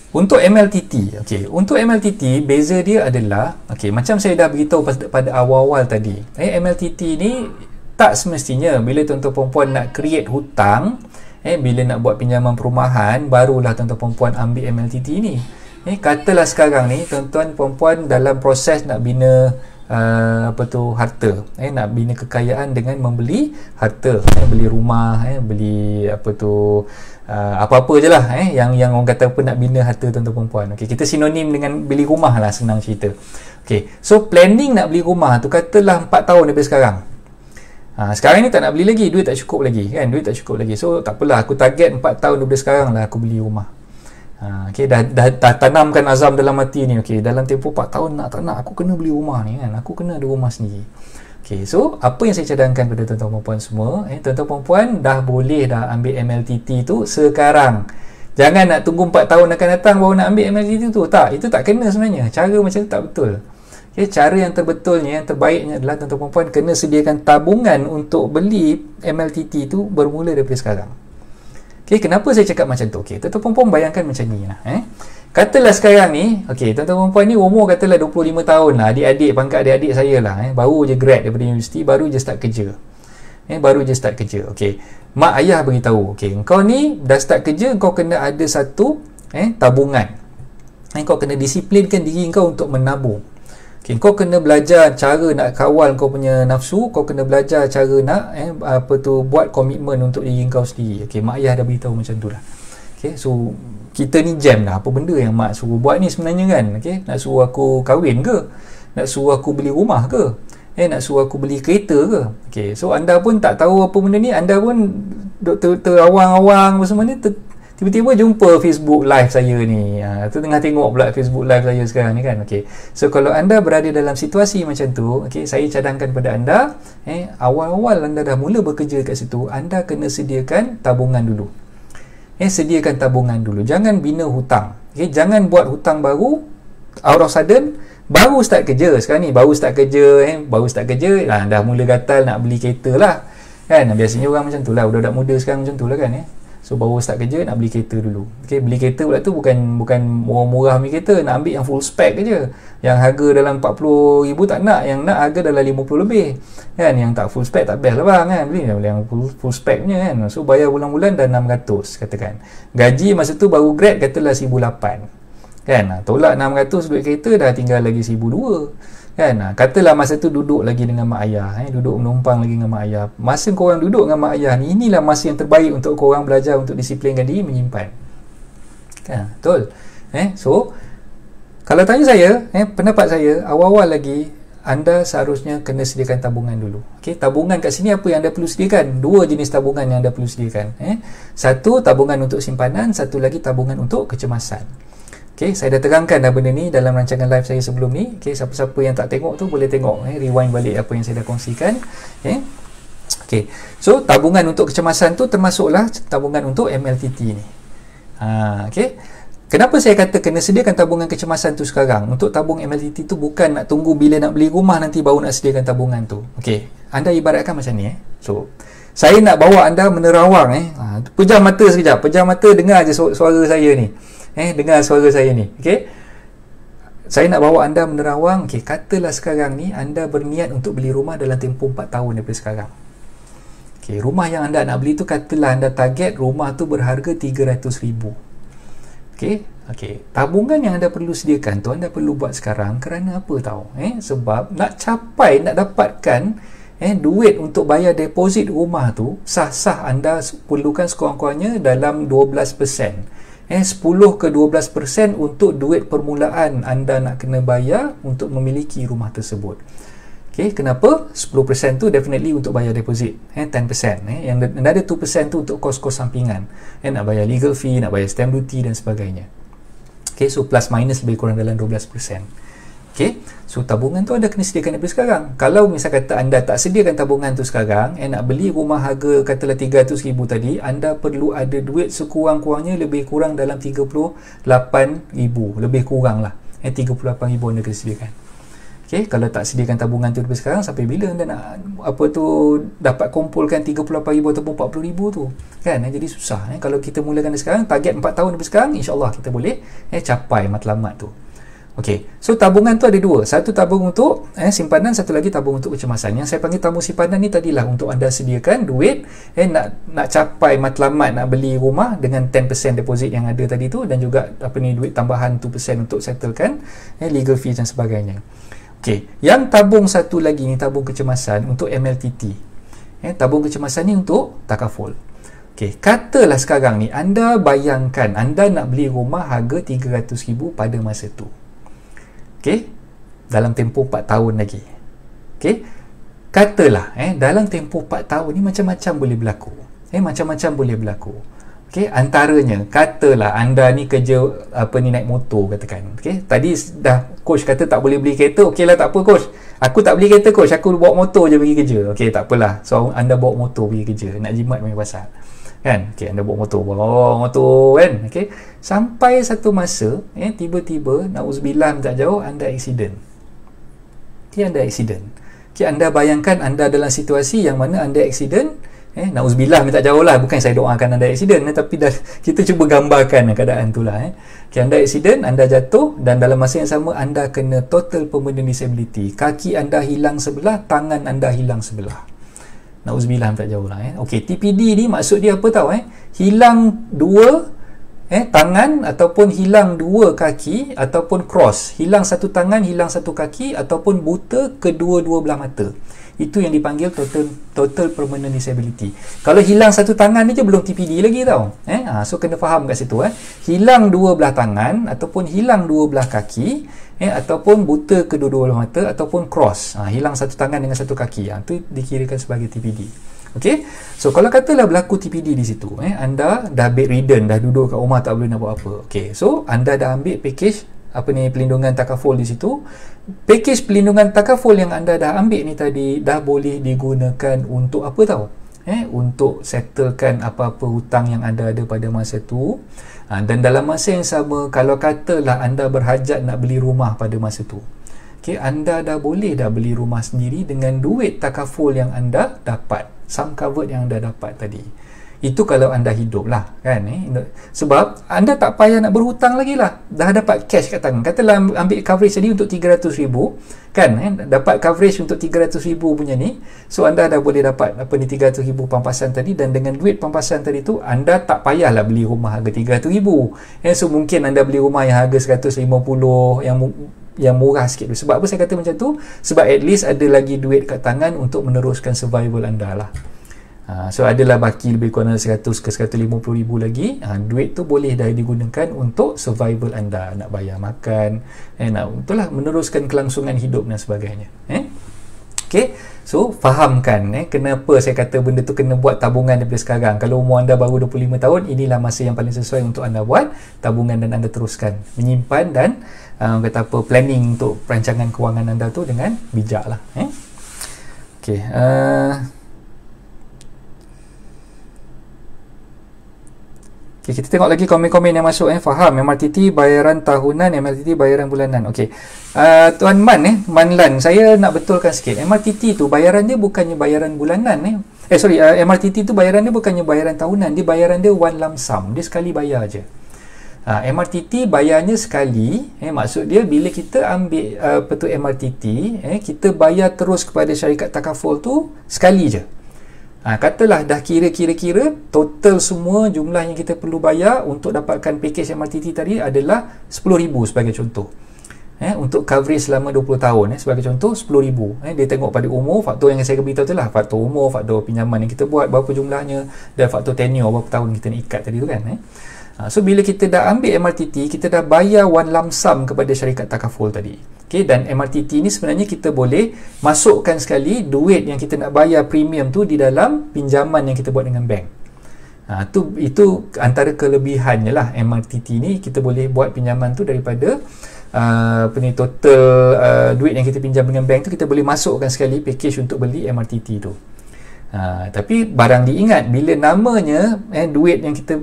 A: untuk MLTT, untuk MLTT beza dia adalah, macam saya dah beritahu pada awal-awal tadi, MLTT ni tak semestinya bila tuan-tuan perempuan nak create hutang, bila nak buat pinjaman perumahan, barulah tuan-tuan perempuan ambil MLTT ni. Katalah sekarang ni tuan-tuan perempuan dalam proses nak bina harta, nak bina kekayaan dengan membeli harta, beli rumah, beli apa-apa je lah, yang orang kata nak bina harta tuan-tuan perempuan. Kita sinonim dengan beli rumah lah, senang cerita. So planning nak beli rumah tu katalah 4 tahun daripada sekarang. Sekarang ni tak nak beli lagi, duit tak cukup lagi kan, duit tak cukup lagi. So tak apalah, aku target 4 tahun daripada sekarang lah aku beli rumah. Dah tanamkan azam dalam hati ni, dalam tempoh 4 tahun tak nak, aku kena beli rumah ni kan, aku kena ada rumah sendiri. So apa yang saya cadangkan pada tuan-tuan perempuan semua, tuan-tuan perempuan dah boleh dah ambil MLTT tu sekarang. Jangan nak tunggu 4 tahun akan datang baru nak ambil MLTT tu. Tak, itu tak kena sebenarnya. Cara macam tu tak betul. Cara yang terbetulnya, yang terbaiknya adalah tuan-tuan perempuan kena sediakan tabungan untuk beli MLTT tu bermula daripada sekarang. Kenapa saya cakap macam tu? Tuan-tuan perempuan bayangkan macam ni lah. Katalah sekarang ni, tuan-tuan perempuan ni umur katalah 25 tahun lah, adik-adik, pangkat adik-adik saya lah, baru je grad daripada universiti, baru je start kerja. Mak ayah beritahu, engkau ni dah start kerja, engkau kena ada satu tabungan. Engkau kena disiplinkan diri engkau untuk menabung. Kau kena belajar cara nak kawal kau punya nafsu, kau kena belajar cara nak buat komitmen untuk diri kau sendiri. Mak ayah dah beritahu macam tu lah. So kita ni jam lah, apa benda yang mak suruh buat ni sebenarnya kan. Nak suruh aku kahwin ke? Nak suruh aku beli rumah ke? Nak suruh aku beli kereta ke? So anda pun tak tahu apa benda ni, anda pun terawang-awang apa semua ni, tiba-tiba jumpa Facebook live saya ni. Tengah tengok pula Facebook live saya sekarang ni kan. So kalau anda berada dalam situasi macam tu, saya cadangkan pada anda, awal-awal anda dah mula bekerja kat situ, anda kena sediakan tabungan dulu. Sediakan tabungan dulu. Jangan bina hutang. Jangan buat hutang baru out of sudden, baru start kerja. Sekarang ni baru start kerja, dah mula gatal nak beli kereta lah kan. Biasanya orang macam tu lah, budak-budak muda sekarang macam tu lah kan. So baru start kerja nak beli kereta dulu. Beli kereta pula tu bukan murah-murah ambil kereta, nak ambil yang full spec je. Yang harga dalam 40,000 tak nak, yang nak harga dalam 50 lebih. Kan, yang tak full spec tak best lah bang kan. Beli yang full spec punya kan. So bayar bulan-bulan dah 600 katakan. Gaji masa tu baru grad katalah 1,800. kan. Tolak 600 duit kereta, dah tinggal lagi 1,200 kan. Katalah masa tu duduk lagi dengan mak ayah, duduk menumpang lagi dengan mak ayah. Masa korang duduk dengan mak ayah ni, inilah masa yang terbaik untuk korang belajar untuk disiplinkan diri menyimpan, kan. Betul. So kalau tanya saya, pendapat saya, awal-awal lagi anda seharusnya kena sediakan tabungan dulu. Okey, tabungan kat sini apa yang anda perlu sediakan? Dua jenis tabungan yang anda perlu sediakan. Satu tabungan untuk simpanan, satu lagi tabungan untuk kecemasan. Okey, saya dah terangkan dah benda ni dalam rancangan live saya sebelum ni. Okey, siapa-siapa yang tak tengok tu boleh tengok, rewind balik apa yang saya dah kongsikan. Okey. So tabungan untuk kecemasan tu termasuklah tabungan untuk MLTT ni. Okey. Kenapa saya kata kena sediakan tabungan kecemasan tu sekarang? Untuk tabung MLTT tu bukan nak tunggu bila nak beli rumah nanti baru nak sediakan tabungan tu. Okey, anda ibaratkan macam ni. So, saya nak bawa anda menerawang. Pejam mata sekejap. Pejam mata, dengar je suara saya ni. Dengar suara saya ni. Okey. Saya nak bawa anda menerawang. Okey, katalah sekarang ni anda berniat untuk beli rumah dalam tempoh 4 tahun daripada sekarang. Okey, rumah yang anda nak beli tu, katalah anda target rumah tu berharga 300,000. Okey, tabungan yang anda perlu sediakan tu anda perlu buat sekarang kerana apa tahu? Sebab nak capai, nak dapatkan duit untuk bayar deposit rumah tu, sah-sah anda perlukan sekurang-kurangnya dalam 12%. 10 ke 12% untuk duit permulaan anda nak kena bayar untuk memiliki rumah tersebut. Okey, kenapa? 10% tu definitely untuk bayar deposit, 10%. Yang ada 2% tu untuk kos-kos sampingan. Nak bayar legal fee, nak bayar stamp duty dan sebagainya. Okey, so plus minus lebih kurang dalam 12%. Okey, so tabungan tu anda kena sediakan daripada sekarang. Kalau misal kata anda tak sediakan tabungan tu sekarang, nak beli rumah harga katalah 300,000 tadi, anda perlu ada duit sekurang-kurangnya lebih kurang dalam 38,000, lebih kurang lah. 38,000 anda kena sediakan. Okay, kalau tak sediakan tabungan tu daripada sekarang, sampai bila anda nak dapat kumpulkan 38,000 ataupun 40,000 tu, kan? Jadi susah. Kalau kita mulakan dari sekarang, target 4 tahun daripada sekarang, insyaAllah kita boleh capai matlamat tu. Okey, so tabungan tu ada dua. Satu tabung untuk simpanan, satu lagi tabung untuk kecemasan. Yang saya panggil tabung simpanan ni tadilah untuk anda sediakan duit nak capai matlamat nak beli rumah dengan 10% deposit yang ada tadi tu, dan juga duit tambahan 2% untuk settlekan legal fees dan sebagainya. Okey, yang tabung satu lagi ni tabung kecemasan untuk MLTT. Tabung kecemasan ni untuk takaful. Okey, katalah sekarang ni anda bayangkan anda nak beli rumah harga 300,000 pada masa tu. Okey, dalam tempoh 4 tahun lagi. Okey, katalah dalam tempoh 4 tahun ni macam-macam boleh berlaku. Macam-macam boleh berlaku. Okey, antaranya katalah anda ni kerja naik motor katakan. Okey, tadi dah coach kata tak boleh beli kereta. Okeylah, tak apa coach. Aku tak beli kereta coach, aku bawa motor je pergi kerja. Okey, tak apalah. So anda bawa motor pergi kerja, nak jimat main pasal. Kan? Okey, anda bawa motor kan. Okey, sampai satu masa tiba-tiba nauzubillah tak jauh anda accident. Okey, anda accident. Okey, anda bayangkan anda dalam situasi yang mana anda accident. Nauzubillah minta jauh lah, bukan saya doakan anda accident, tapi kita cuba gambarkan keadaan tu lah. Okay, anda accident, anda jatuh, dan dalam masa yang sama anda kena total permanent disability. Kaki anda hilang sebelah, tangan anda hilang sebelah. Nauzubillah minta jauh lah. Okay, TPD ni maksud dia apa tahu? Hilang dua tangan, ataupun hilang dua kaki, ataupun cross, hilang satu tangan, hilang satu kaki, ataupun buta kedua-dua belah mata. Itu yang dipanggil total permanent disability. Kalau hilang satu tangan ni je belum TPD lagi tau. So kena faham kat situ. Hilang dua belah tangan, ataupun hilang dua belah kaki, ataupun buta kedua-dua belah mata, ataupun cross, hilang satu tangan dengan satu kaki, itu dikirakan sebagai TPD. Okey, so kalau katalah berlaku TPD di situ, anda dah bedridden, dah duduk kat rumah tak boleh nak buat apa. Okey, so anda dah ambil package pelindungan takaful di situ. Package pelindungan takaful yang anda dah ambil ni tadi dah boleh digunakan untuk apa tahu? Untuk settlekan apa-apa hutang yang anda ada pada masa tu. Dan dalam masa yang sama, kalau katalah anda berhajat nak beli rumah pada masa tu, okay, anda dah boleh beli rumah sendiri dengan duit takaful yang anda dapat, sum covered yang anda dapat tadi. Itu kalau anda hidup lah kan, sebab anda tak payah nak berhutang lagi lah, dah dapat cash kat tangan. Katalah ambil coverage tadi untuk 300,000 kan, dapat coverage untuk 300,000 punya ni, so anda dah boleh dapat apa ni 300,000 pampasan tadi, dan dengan duit pampasan tadi tu anda tak payahlah beli rumah harga 300,000. So mungkin anda beli rumah yang harga 150, yang murah sikit. Sebab apa saya kata macam tu? Sebab at least ada lagi duit kat tangan untuk meneruskan survival anda lah. So adalah baki lebih kurang 100 ke 150,000 lagi, duit tu boleh dah digunakan untuk survival anda, nak bayar makan, nak itulah meneruskan kelangsungan hidup dan sebagainya. Okay, so fahamkan kenapa saya kata benda tu kena buat tabungan daripada sekarang. Kalau umur anda baru 25 tahun, inilah masa yang paling sesuai untuk anda buat tabungan dan anda teruskan menyimpan dan kata apa, planning untuk perancangan kewangan anda tu dengan bijak lah. Okay, okay, kita tengok lagi komen-komen yang masuk. Faham, MRTT bayaran tahunan, MRTT bayaran bulanan. Okey, Tuan Man Manlan, saya nak betulkan sikit. MRTT tu bayaran dia bukannya bayaran bulanan. MRTT tu bayaran dia bukannya bayaran tahunan, dia bayaran dia one lump sum, dia sekali bayar je. MRTT bayarnya sekali, maksud dia bila kita ambil MRTT, kita bayar terus kepada syarikat takaful tu sekali je. Katalah dah kira total semua jumlah yang kita perlu bayar untuk dapatkan package MRTT tadi adalah 10,000 sebagai contoh. Untuk coverage selama 20 tahun, sebagai contoh 10,000. Dia tengok pada umur, faktor yang saya beritahu tu lah, faktor umur, faktor pinjaman yang kita buat berapa jumlahnya, dan faktor tenure berapa tahun kita nak ikat tadi tu kan. So bila kita dah ambil MRTT, kita dah bayar one lump sum kepada syarikat takaful tadi. Okay, dan MRTT ni sebenarnya kita boleh masukkan sekali duit yang kita nak bayar premium tu di dalam pinjaman yang kita buat dengan bank. Itu antara kelebihannya lah MRTT ni, kita boleh buat pinjaman tu daripada total duit yang kita pinjam dengan bank tu, kita boleh masukkan sekali package untuk beli MRTT tu. Tapi barang diingat, bila namanya duit yang kita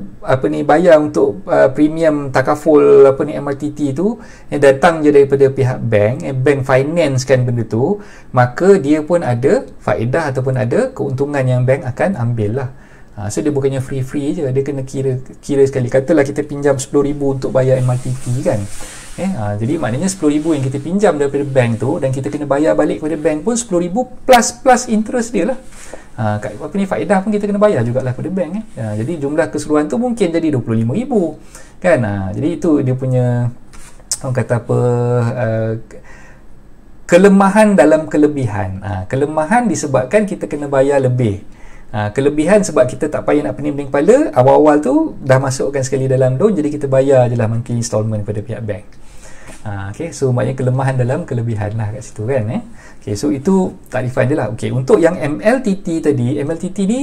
A: bayar untuk premium takaful MRTT tu datang je daripada pihak bank, bank finance kan benda tu, maka dia pun ada faedah ataupun ada keuntungan yang bank akan ambil lah. So dia bukannya free je, dia kena kira sekali. Katalah kita pinjam 10,000 untuk bayar MRTT kan, jadi maknanya 10,000 yang kita pinjam daripada bank tu, dan kita kena bayar balik kepada bank pun 10,000 plus interest dia lah. Faedah pun kita kena bayar jugalah pada bank. Jadi jumlah keseluruhan tu mungkin jadi 25,000 kan. Jadi itu dia punya kelemahan dalam kelebihan. Kelemahan disebabkan kita kena bayar lebih. Kelebihan sebab kita tak payah nak pening-pening kepala, awal-awal tu dah masukkan sekali dalam loan, jadi kita bayar je lah monthly installment pada pihak bank. Okay, so maknanya kelemahan dalam kelebihan lah kat situ kan. Okay, so itu takrifan dia lah. Okay, untuk yang MLTT tadi, MLTT ni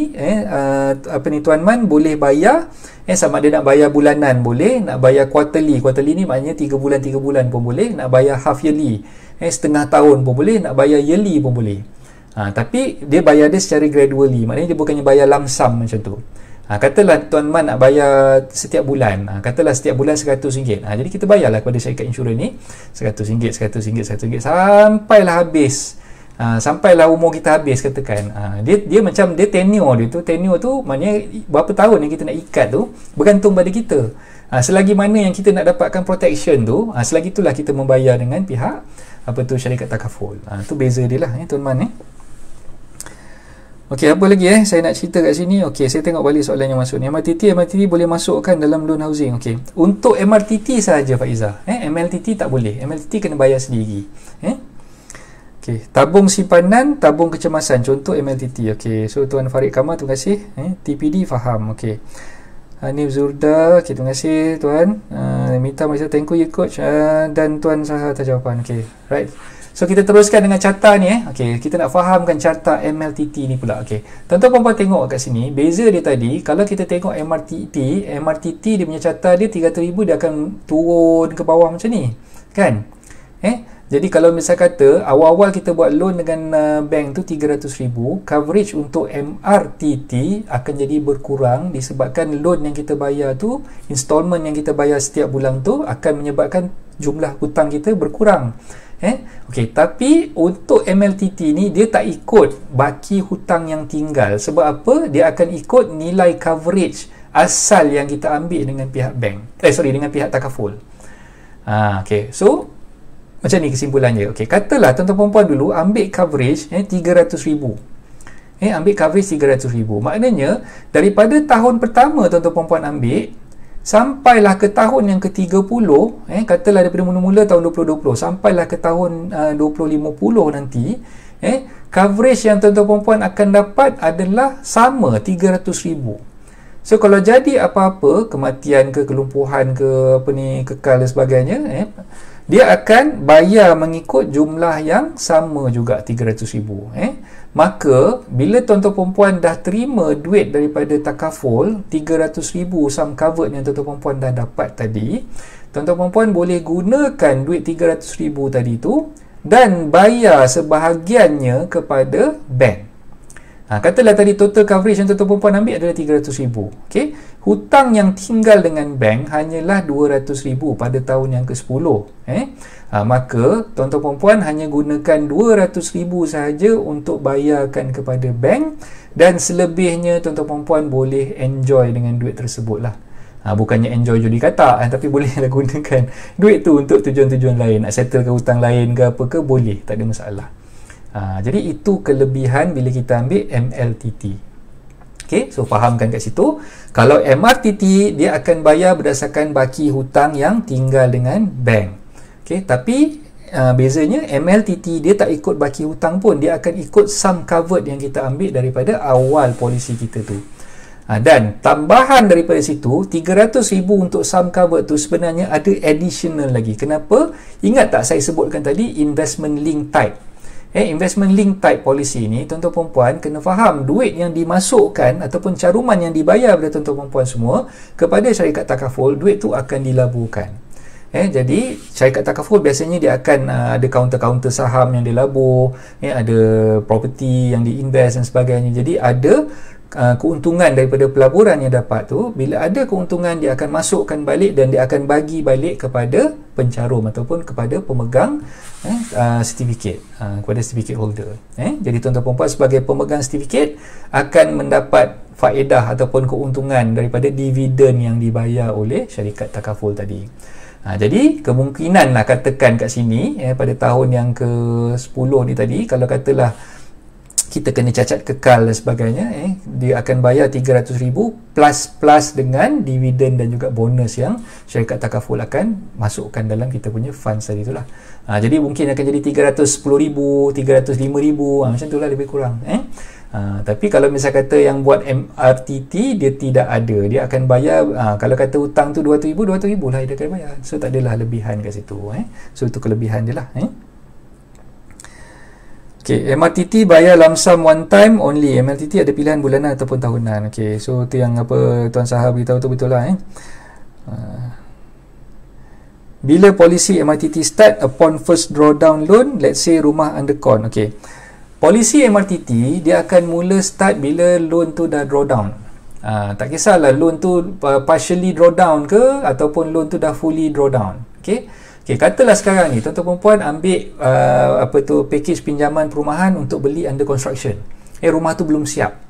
A: Tuan Man boleh bayar sama ada nak bayar bulanan boleh, nak bayar quarterly ni maknanya 3 bulan pun boleh, nak bayar half yearly setengah tahun pun boleh, nak bayar yearly pun boleh. Tapi dia bayar dia secara gradually, maknanya dia bukannya bayar lump sum macam tu. Katalah Tuan Man nak bayar setiap bulan, katalah setiap bulan RM100, jadi kita bayarlah kepada syarikat insurans ni RM100 sampailah habis, sampailah umur kita habis katakan. Dia macam dia tenure tu maknanya berapa tahun yang kita nak ikat tu bergantung pada kita. Selagi mana yang kita nak dapatkan protection tu, selagi itulah kita membayar dengan pihak syarikat takaful. Tu beza dia lah Tuan Man. Okey, apa lagi saya nak cerita kat sini. Okey, saya tengok balik soalan yang masuk ni. MRTT boleh masukkan dalam loan housing. Okey, untuk MRTT sahaja Faizah. MLTT tak boleh. MLTT kena bayar sendiri. Okey, tabung simpanan, tabung kecemasan, contoh MLTT. Okey, so Tuan Farid Kamal, terima kasih. TPD faham. Okey, Hanif Zurda, okay, terima kasih Tuan. Minta Malaysia, thank you coach. Dan Tuan Saha atas jawapan. Okey, right. So kita teruskan dengan carta ni. Okey, kita nak fahamkan carta MLTT ni pula. Okey, tuan-tuan puan-puan tengok kat sini, beza dia tadi, kalau kita tengok MRTT dia punya carta dia 300,000, dia akan turun ke bawah macam ni kan. Jadi kalau misal kata awal-awal kita buat loan dengan bank tu 300,000, coverage untuk MRTT akan jadi berkurang disebabkan loan yang kita bayar tu, installment yang kita bayar setiap bulan tu akan menyebabkan jumlah hutang kita berkurang. Okey, tapi untuk MLTT ni dia tak ikut baki hutang yang tinggal. Sebab apa? Dia akan ikut nilai coverage asal yang kita ambil dengan pihak bank. Dengan pihak takaful. Okey. So macam ni kesimpulannya. Okey, katalah tuan-tuan puan dulu ambil coverage 300,000. Ambil coverage 300,000. Maknanya daripada tahun pertama tuan-tuan puan ambil sampailah ke tahun yang ke-30, katalah daripada mula-mula tahun 2020 sampailah ke tahun 2050 nanti, coverage yang tuan-tuan puan akan dapat adalah sama 300,000. So kalau jadi apa-apa, kematian ke, kelumpuhan ke, kekal dan sebagainya, dia akan bayar mengikut jumlah yang sama juga 300,000. Maka bila tuan-tuan perempuan dah terima duit daripada takaful 300,000 sum covered yang tuan-tuan perempuan dah dapat tadi, tuan-tuan perempuan boleh gunakan duit 300,000 tadi tu dan bayar sebahagiannya kepada bank. Katalah tadi total coverage yang tuan-tuan perempuan ambil adalah 300,000. Okay? Hutang yang tinggal dengan bank hanyalah 200,000 pada tahun yang ke-10. Maka tuan-tuan perempuan hanya gunakan 200,000 sahaja untuk bayarkan kepada bank, dan selebihnya tuan-tuan perempuan boleh enjoy dengan duit tersebut lah. Bukannya enjoy judi katak, tapi bolehlah gunakan duit tu untuk tujuan-tujuan lain, nak settlekan hutang lain ke apa ke, boleh, tak ada masalah. Jadi itu kelebihan bila kita ambil MLTT. Okay, so fahamkan kat situ. Kalau MRTT, dia akan bayar berdasarkan baki hutang yang tinggal dengan bank. Okay, tapi bezanya MLTT dia tak ikut baki hutang pun, dia akan ikut sum covered yang kita ambil daripada awal polisi kita tu. Dan tambahan daripada situ, 300,000 untuk sum covered tu sebenarnya ada additional lagi. Kenapa? Ingat tak saya sebutkan tadi investment link type. Investment link type policy ni, tuan-tuan perempuan kena faham duit yang dimasukkan ataupun caruman yang dibayar kepada tuan-tuan perempuan semua kepada syarikat takaful, duit tu akan dilaburkan. Jadi syarikat takaful biasanya dia akan ada kaunter-kaunter saham yang dilabur, ada property yang diinvest dan sebagainya. Jadi ada keuntungan daripada pelaburan yang dapat tu. Bila ada keuntungan, dia akan masukkan balik dan dia akan bagi balik kepada pencarum ataupun kepada pemegang sertifikat, kepada certificate holder. Jadi tuan-tuan perempuan sebagai pemegang sertifikat akan mendapat faedah ataupun keuntungan daripada dividen yang dibayar oleh syarikat takaful tadi. Jadi kemungkinan lah katakan kat sini pada tahun yang ke-10 ni tadi, kalau katalah kita kena cacat kekal dan sebagainya, dia akan bayar 300,000 plus dengan dividen dan juga bonus yang syarikat takaful akan masukkan dalam kita punya funds tadi itulah. Jadi mungkin akan jadi 310,000, 305,000, macam itulah lebih kurang. Tapi kalau misal kata yang buat MRTT, dia tidak ada, dia akan bayar kalau kata hutang tu 200,000 lah dia akan bayar. So tak adalah lebihan kat situ. So itu kelebihan dia lah. Okay, MRTT bayar lump sum one time only. MRTT ada pilihan bulanan ataupun tahunan. Okay, so tu yang apa Tuan Saha beritahu tu betul lah. Bila polisi MRTT start upon first drawdown loan, let's say rumah under con. Okay, polisi MRTT dia akan mula start bila loan tu dah drawdown. Tak kisahlah loan tu partially drawdown ke ataupun loan tu dah fully drawdown. Okay, katalah sekarang ni tuan-tuan perempuan ambil package pinjaman perumahan untuk beli under construction. Rumah tu belum siap.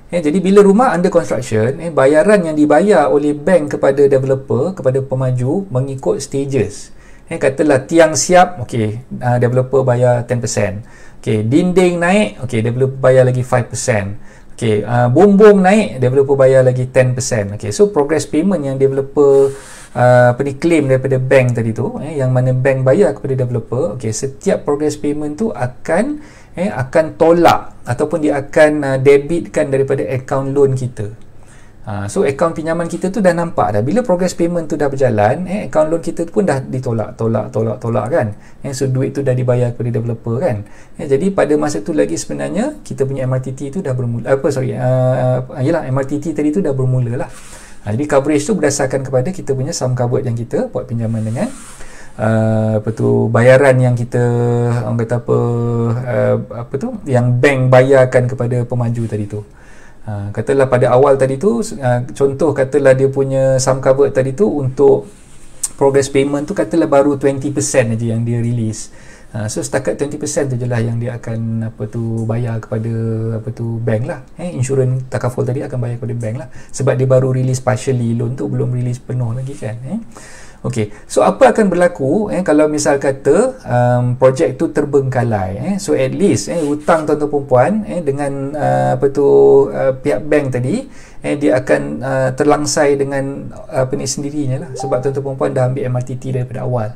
A: Jadi bila rumah under construction, bayaran yang dibayar oleh bank kepada developer, kepada pemaju mengikut stages. Katalah tiang siap, okey, developer bayar 10%. Okey, dinding naik, okey, developer bayar lagi 5%. Okey, bumbung naik, developer bayar lagi 10%. Okey, so progress payment yang developer claim daripada bank tadi tu, yang mana bank bayar kepada developer, okey, setiap progress payment tu akan tolak ataupun dia akan debitkan daripada account loan kita. So account pinjaman kita tu dah nampak dah, bila progress payment tu dah berjalan, account loan kita pun dah ditolak kan. So duit tu dah dibayar kepada developer kan. Jadi pada masa tu lagi sebenarnya kita punya MRTT tu dah bermula, MRTT tadi tu dah bermula lah. Jadi coverage tu berdasarkan kepada kita punya sum covered yang kita buat pinjaman dengan bayaran yang kita orang kata yang bank bayarkan kepada pemaju tadi tu. Katalah pada awal tadi tu, contoh katalah dia punya sum covered tadi tu untuk progress payment tu katalah baru 20% aja yang dia release. So setakat 20% tu je lah yang dia akan bayar kepada bank lah. Insurans takaful tadi akan bayar kepada bank lah, sebab dia baru release partially loan tu, belum release penuh lagi kan. Okey, so apa akan berlaku kalau misal kata projek tu terbengkalai. So at least hutang tuan-tuan perempuan dengan pihak bank tadi dia akan terlangsai dengan sendirinya lah, sebab tuan-tuan perempuan dah ambil MRTT daripada awal.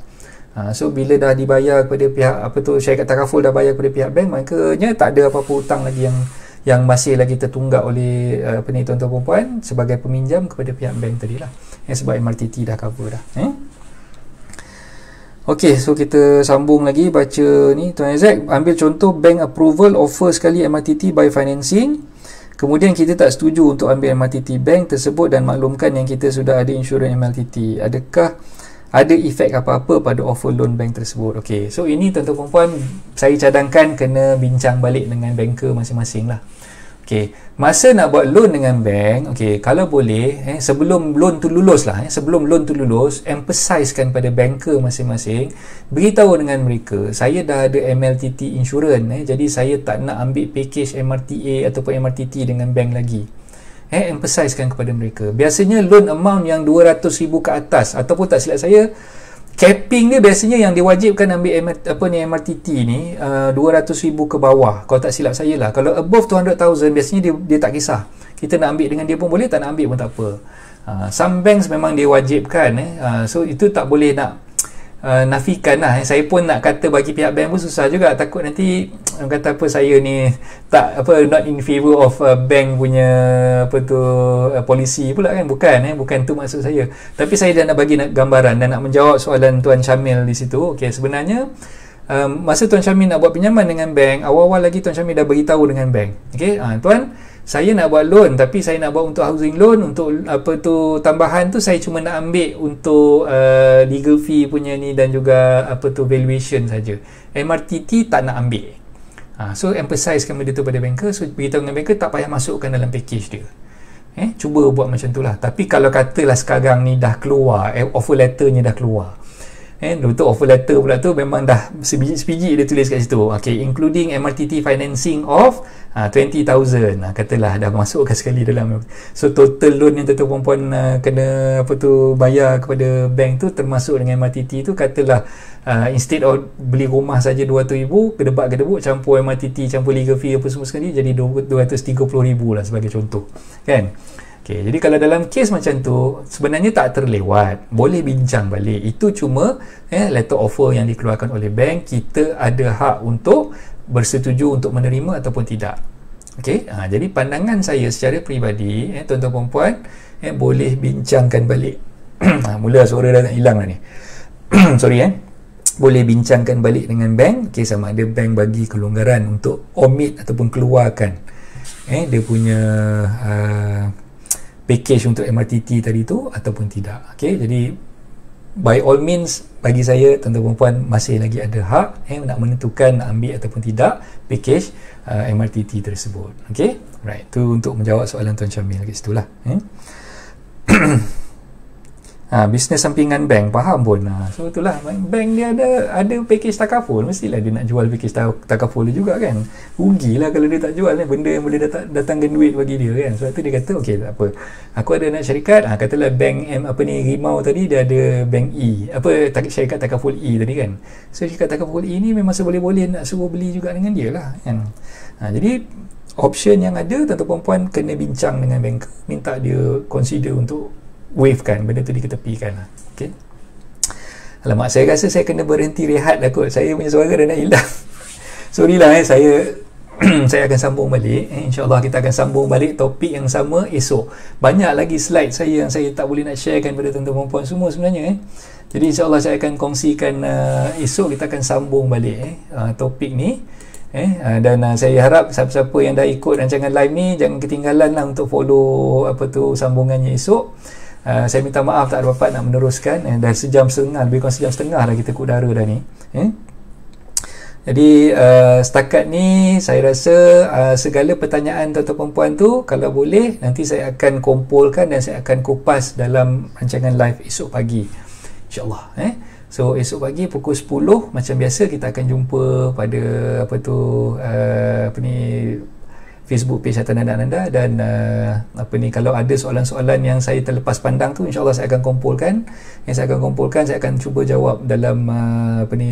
A: So bila dah dibayar kepada pihak syarikat takaful dah bayar kepada pihak bank, makanya tak ada apa-apa hutang lagi yang masih lagi tertunggak oleh tuan-tuan perempuan sebagai peminjam kepada pihak bank tadi lah, sebab MRTT dah cover dah. Okey, so kita sambung lagi baca ni. Tuan Isaac ambil contoh bank approval offer sekali MRTT by financing, kemudian kita tak setuju untuk ambil MRTT bank tersebut dan maklumkan yang kita sudah ada insurans MRTT. Adakah ada efek apa-apa pada offer loan bank tersebut? Okey, so ini tuan-tuan perempuan saya cadangkan kena bincang balik dengan banker masing-masing lah. Okey, masa nak buat loan dengan bank, okey, kalau boleh sebelum loan tu lulus lah, sebelum loan tu lulus, emphasizekan pada banker masing-masing, beritahu dengan mereka saya dah ada MLTT insurance, jadi saya tak nak ambil package MRTA ataupun MRTT dengan bank lagi. Emphasizekan kepada mereka. Biasanya loan amount yang 200,000 ke atas, ataupun tak silap saya capping dia biasanya yang diwajibkan ambil MRTT ni 200,000 ke bawah, kalau tak silap saya lah. Kalau above 200,000 biasanya dia tak kisah, kita nak ambil dengan dia pun boleh, tak nak ambil pun tak apa. Some banks memang dia wajibkan, so itu tak boleh nak nafikan lah. Saya pun nak kata bagi pihak bank pun susah juga, takut nanti kata saya ni tak not in favor of bank punya polisi pula kan. Bukan tu maksud saya, tapi saya dah nak bagi gambaran dan nak menjawab soalan Tuan Syamil di situ. Okey, sebenarnya masa Tuan Syamil nak buat pinjaman dengan bank, awal-awal lagi Tuan Syamil dah beritahu dengan bank, okey, tuan, saya nak buat loan, tapi saya nak buat untuk housing loan, untuk tambahan tu saya cuma nak ambil untuk legal fee punya ni dan juga valuation saja. MRTT tak nak ambil. So emphasizekan benda tu pada banker. So beritahu dengan banker tak payah masukkan dalam package dia. Cuba buat macam tu lah. Tapi kalau katalah sekarang ni dah keluar, offer letternya dah keluar, untuk offer letter pula tu memang dah sebiji dia tulis kat situ, okay, including MRTT financing of 20,000, katalah dah masukkan sekali dalam. So total loan yang tuan-tuan perempuan kena bayar kepada bank tu termasuk dengan MRTT tu, katalah instead of beli rumah saja 200,000, kedebak-kedebuk campur MRTT, campur legal fee apa semua sekali, jadi 230,000 lah sebagai contoh kan. Okay, jadi kalau dalam kes macam tu sebenarnya tak terlewat, boleh bincang balik. Itu cuma letter offer yang dikeluarkan oleh bank, kita ada hak untuk bersetuju untuk menerima ataupun tidak. Okay, jadi pandangan saya secara peribadi, tuan-tuan perempuan boleh bincangkan balik. Mula suara dah nak hilang lah ni. Sorry boleh bincangkan balik dengan bank, okay, sama ada bank bagi kelonggaran untuk omit ataupun keluarkan dia punya package untuk MRTT tadi tu ataupun tidak. Okay, jadi by all means bagi saya tuan-tuan perempuan masih lagi ada hak nak menentukan nak ambil ataupun tidak package MRTT tersebut. Okay, right, tu untuk menjawab soalan Tuan Syamil kat situlah. Bisnes sampingan bank, faham pun. So itulah, bank dia ada package takaful, mestilah dia nak jual package takaful dia juga kan. Rugilah kalau dia tak jual benda yang boleh datangkan duit bagi dia kan. Sebab tu dia kata okey, tak apa, aku ada nak syarikat, katalah bank Rimau tadi dia ada bank E, syarikat takaful E tadi kan. So syarikat takaful E ni memang seboleh-boleh nak suruh beli juga dengan dia lah kan. Jadi option yang ada, tuan-tuan perempuan kena bincang dengan banker, minta dia consider untuk wave kan, benda tu diketepikan lah. Okay. Alamak, saya rasa saya kena berhenti rehat lah kot, saya punya suara dah nak hilang. Sorry lah saya saya akan sambung balik. InsyaAllah kita akan sambung balik topik yang sama esok. Banyak lagi slide saya yang saya tak boleh nak sharekan pada tuan-tuan perempuan semua sebenarnya. Jadi insyaAllah saya akan kongsikan esok, kita akan sambung balik topik ni. Dan saya harap siapa-siapa yang dah ikut rancangan live ni jangan ketinggalan lah untuk follow sambungannya esok. Saya minta maaf tak dapat nak meneruskan, dah sejam setengah, lebih kurang sejam setengah dah kita ke udara dah ni. Jadi setakat ni saya rasa segala pertanyaan tuan-tuan perempuan tu kalau boleh nanti saya akan kumpulkan dan saya akan kupas dalam rancangan live esok pagi, InsyaAllah. So esok pagi pukul 10 macam biasa kita akan jumpa pada Facebook page Hartanah dan Anda, dan kalau ada soalan-soalan yang saya terlepas pandang tu, insyaAllah saya akan kumpulkan. Saya akan cuba jawab dalam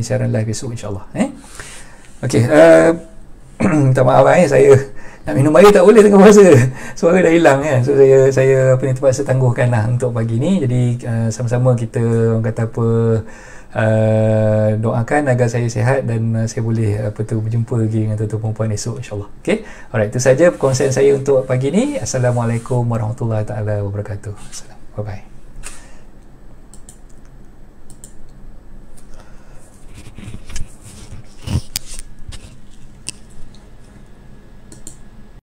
A: siaran live esok insyaAllah. Okey, minta maaf saya nak minum air tak boleh tengah puasa, suara dah hilang kan. So saya terpaksa tangguhkan lah untuk pagi ni. Jadi sama-sama kita doakan agar saya sihat dan saya boleh berjumpa lagi dengan tuan-tuan perempuan esok insyaAllah. Okay, alright, itu saja perkongsian saya untuk pagi ni. Assalamualaikum warahmatullahi taala wabarakatuh. Bye bye.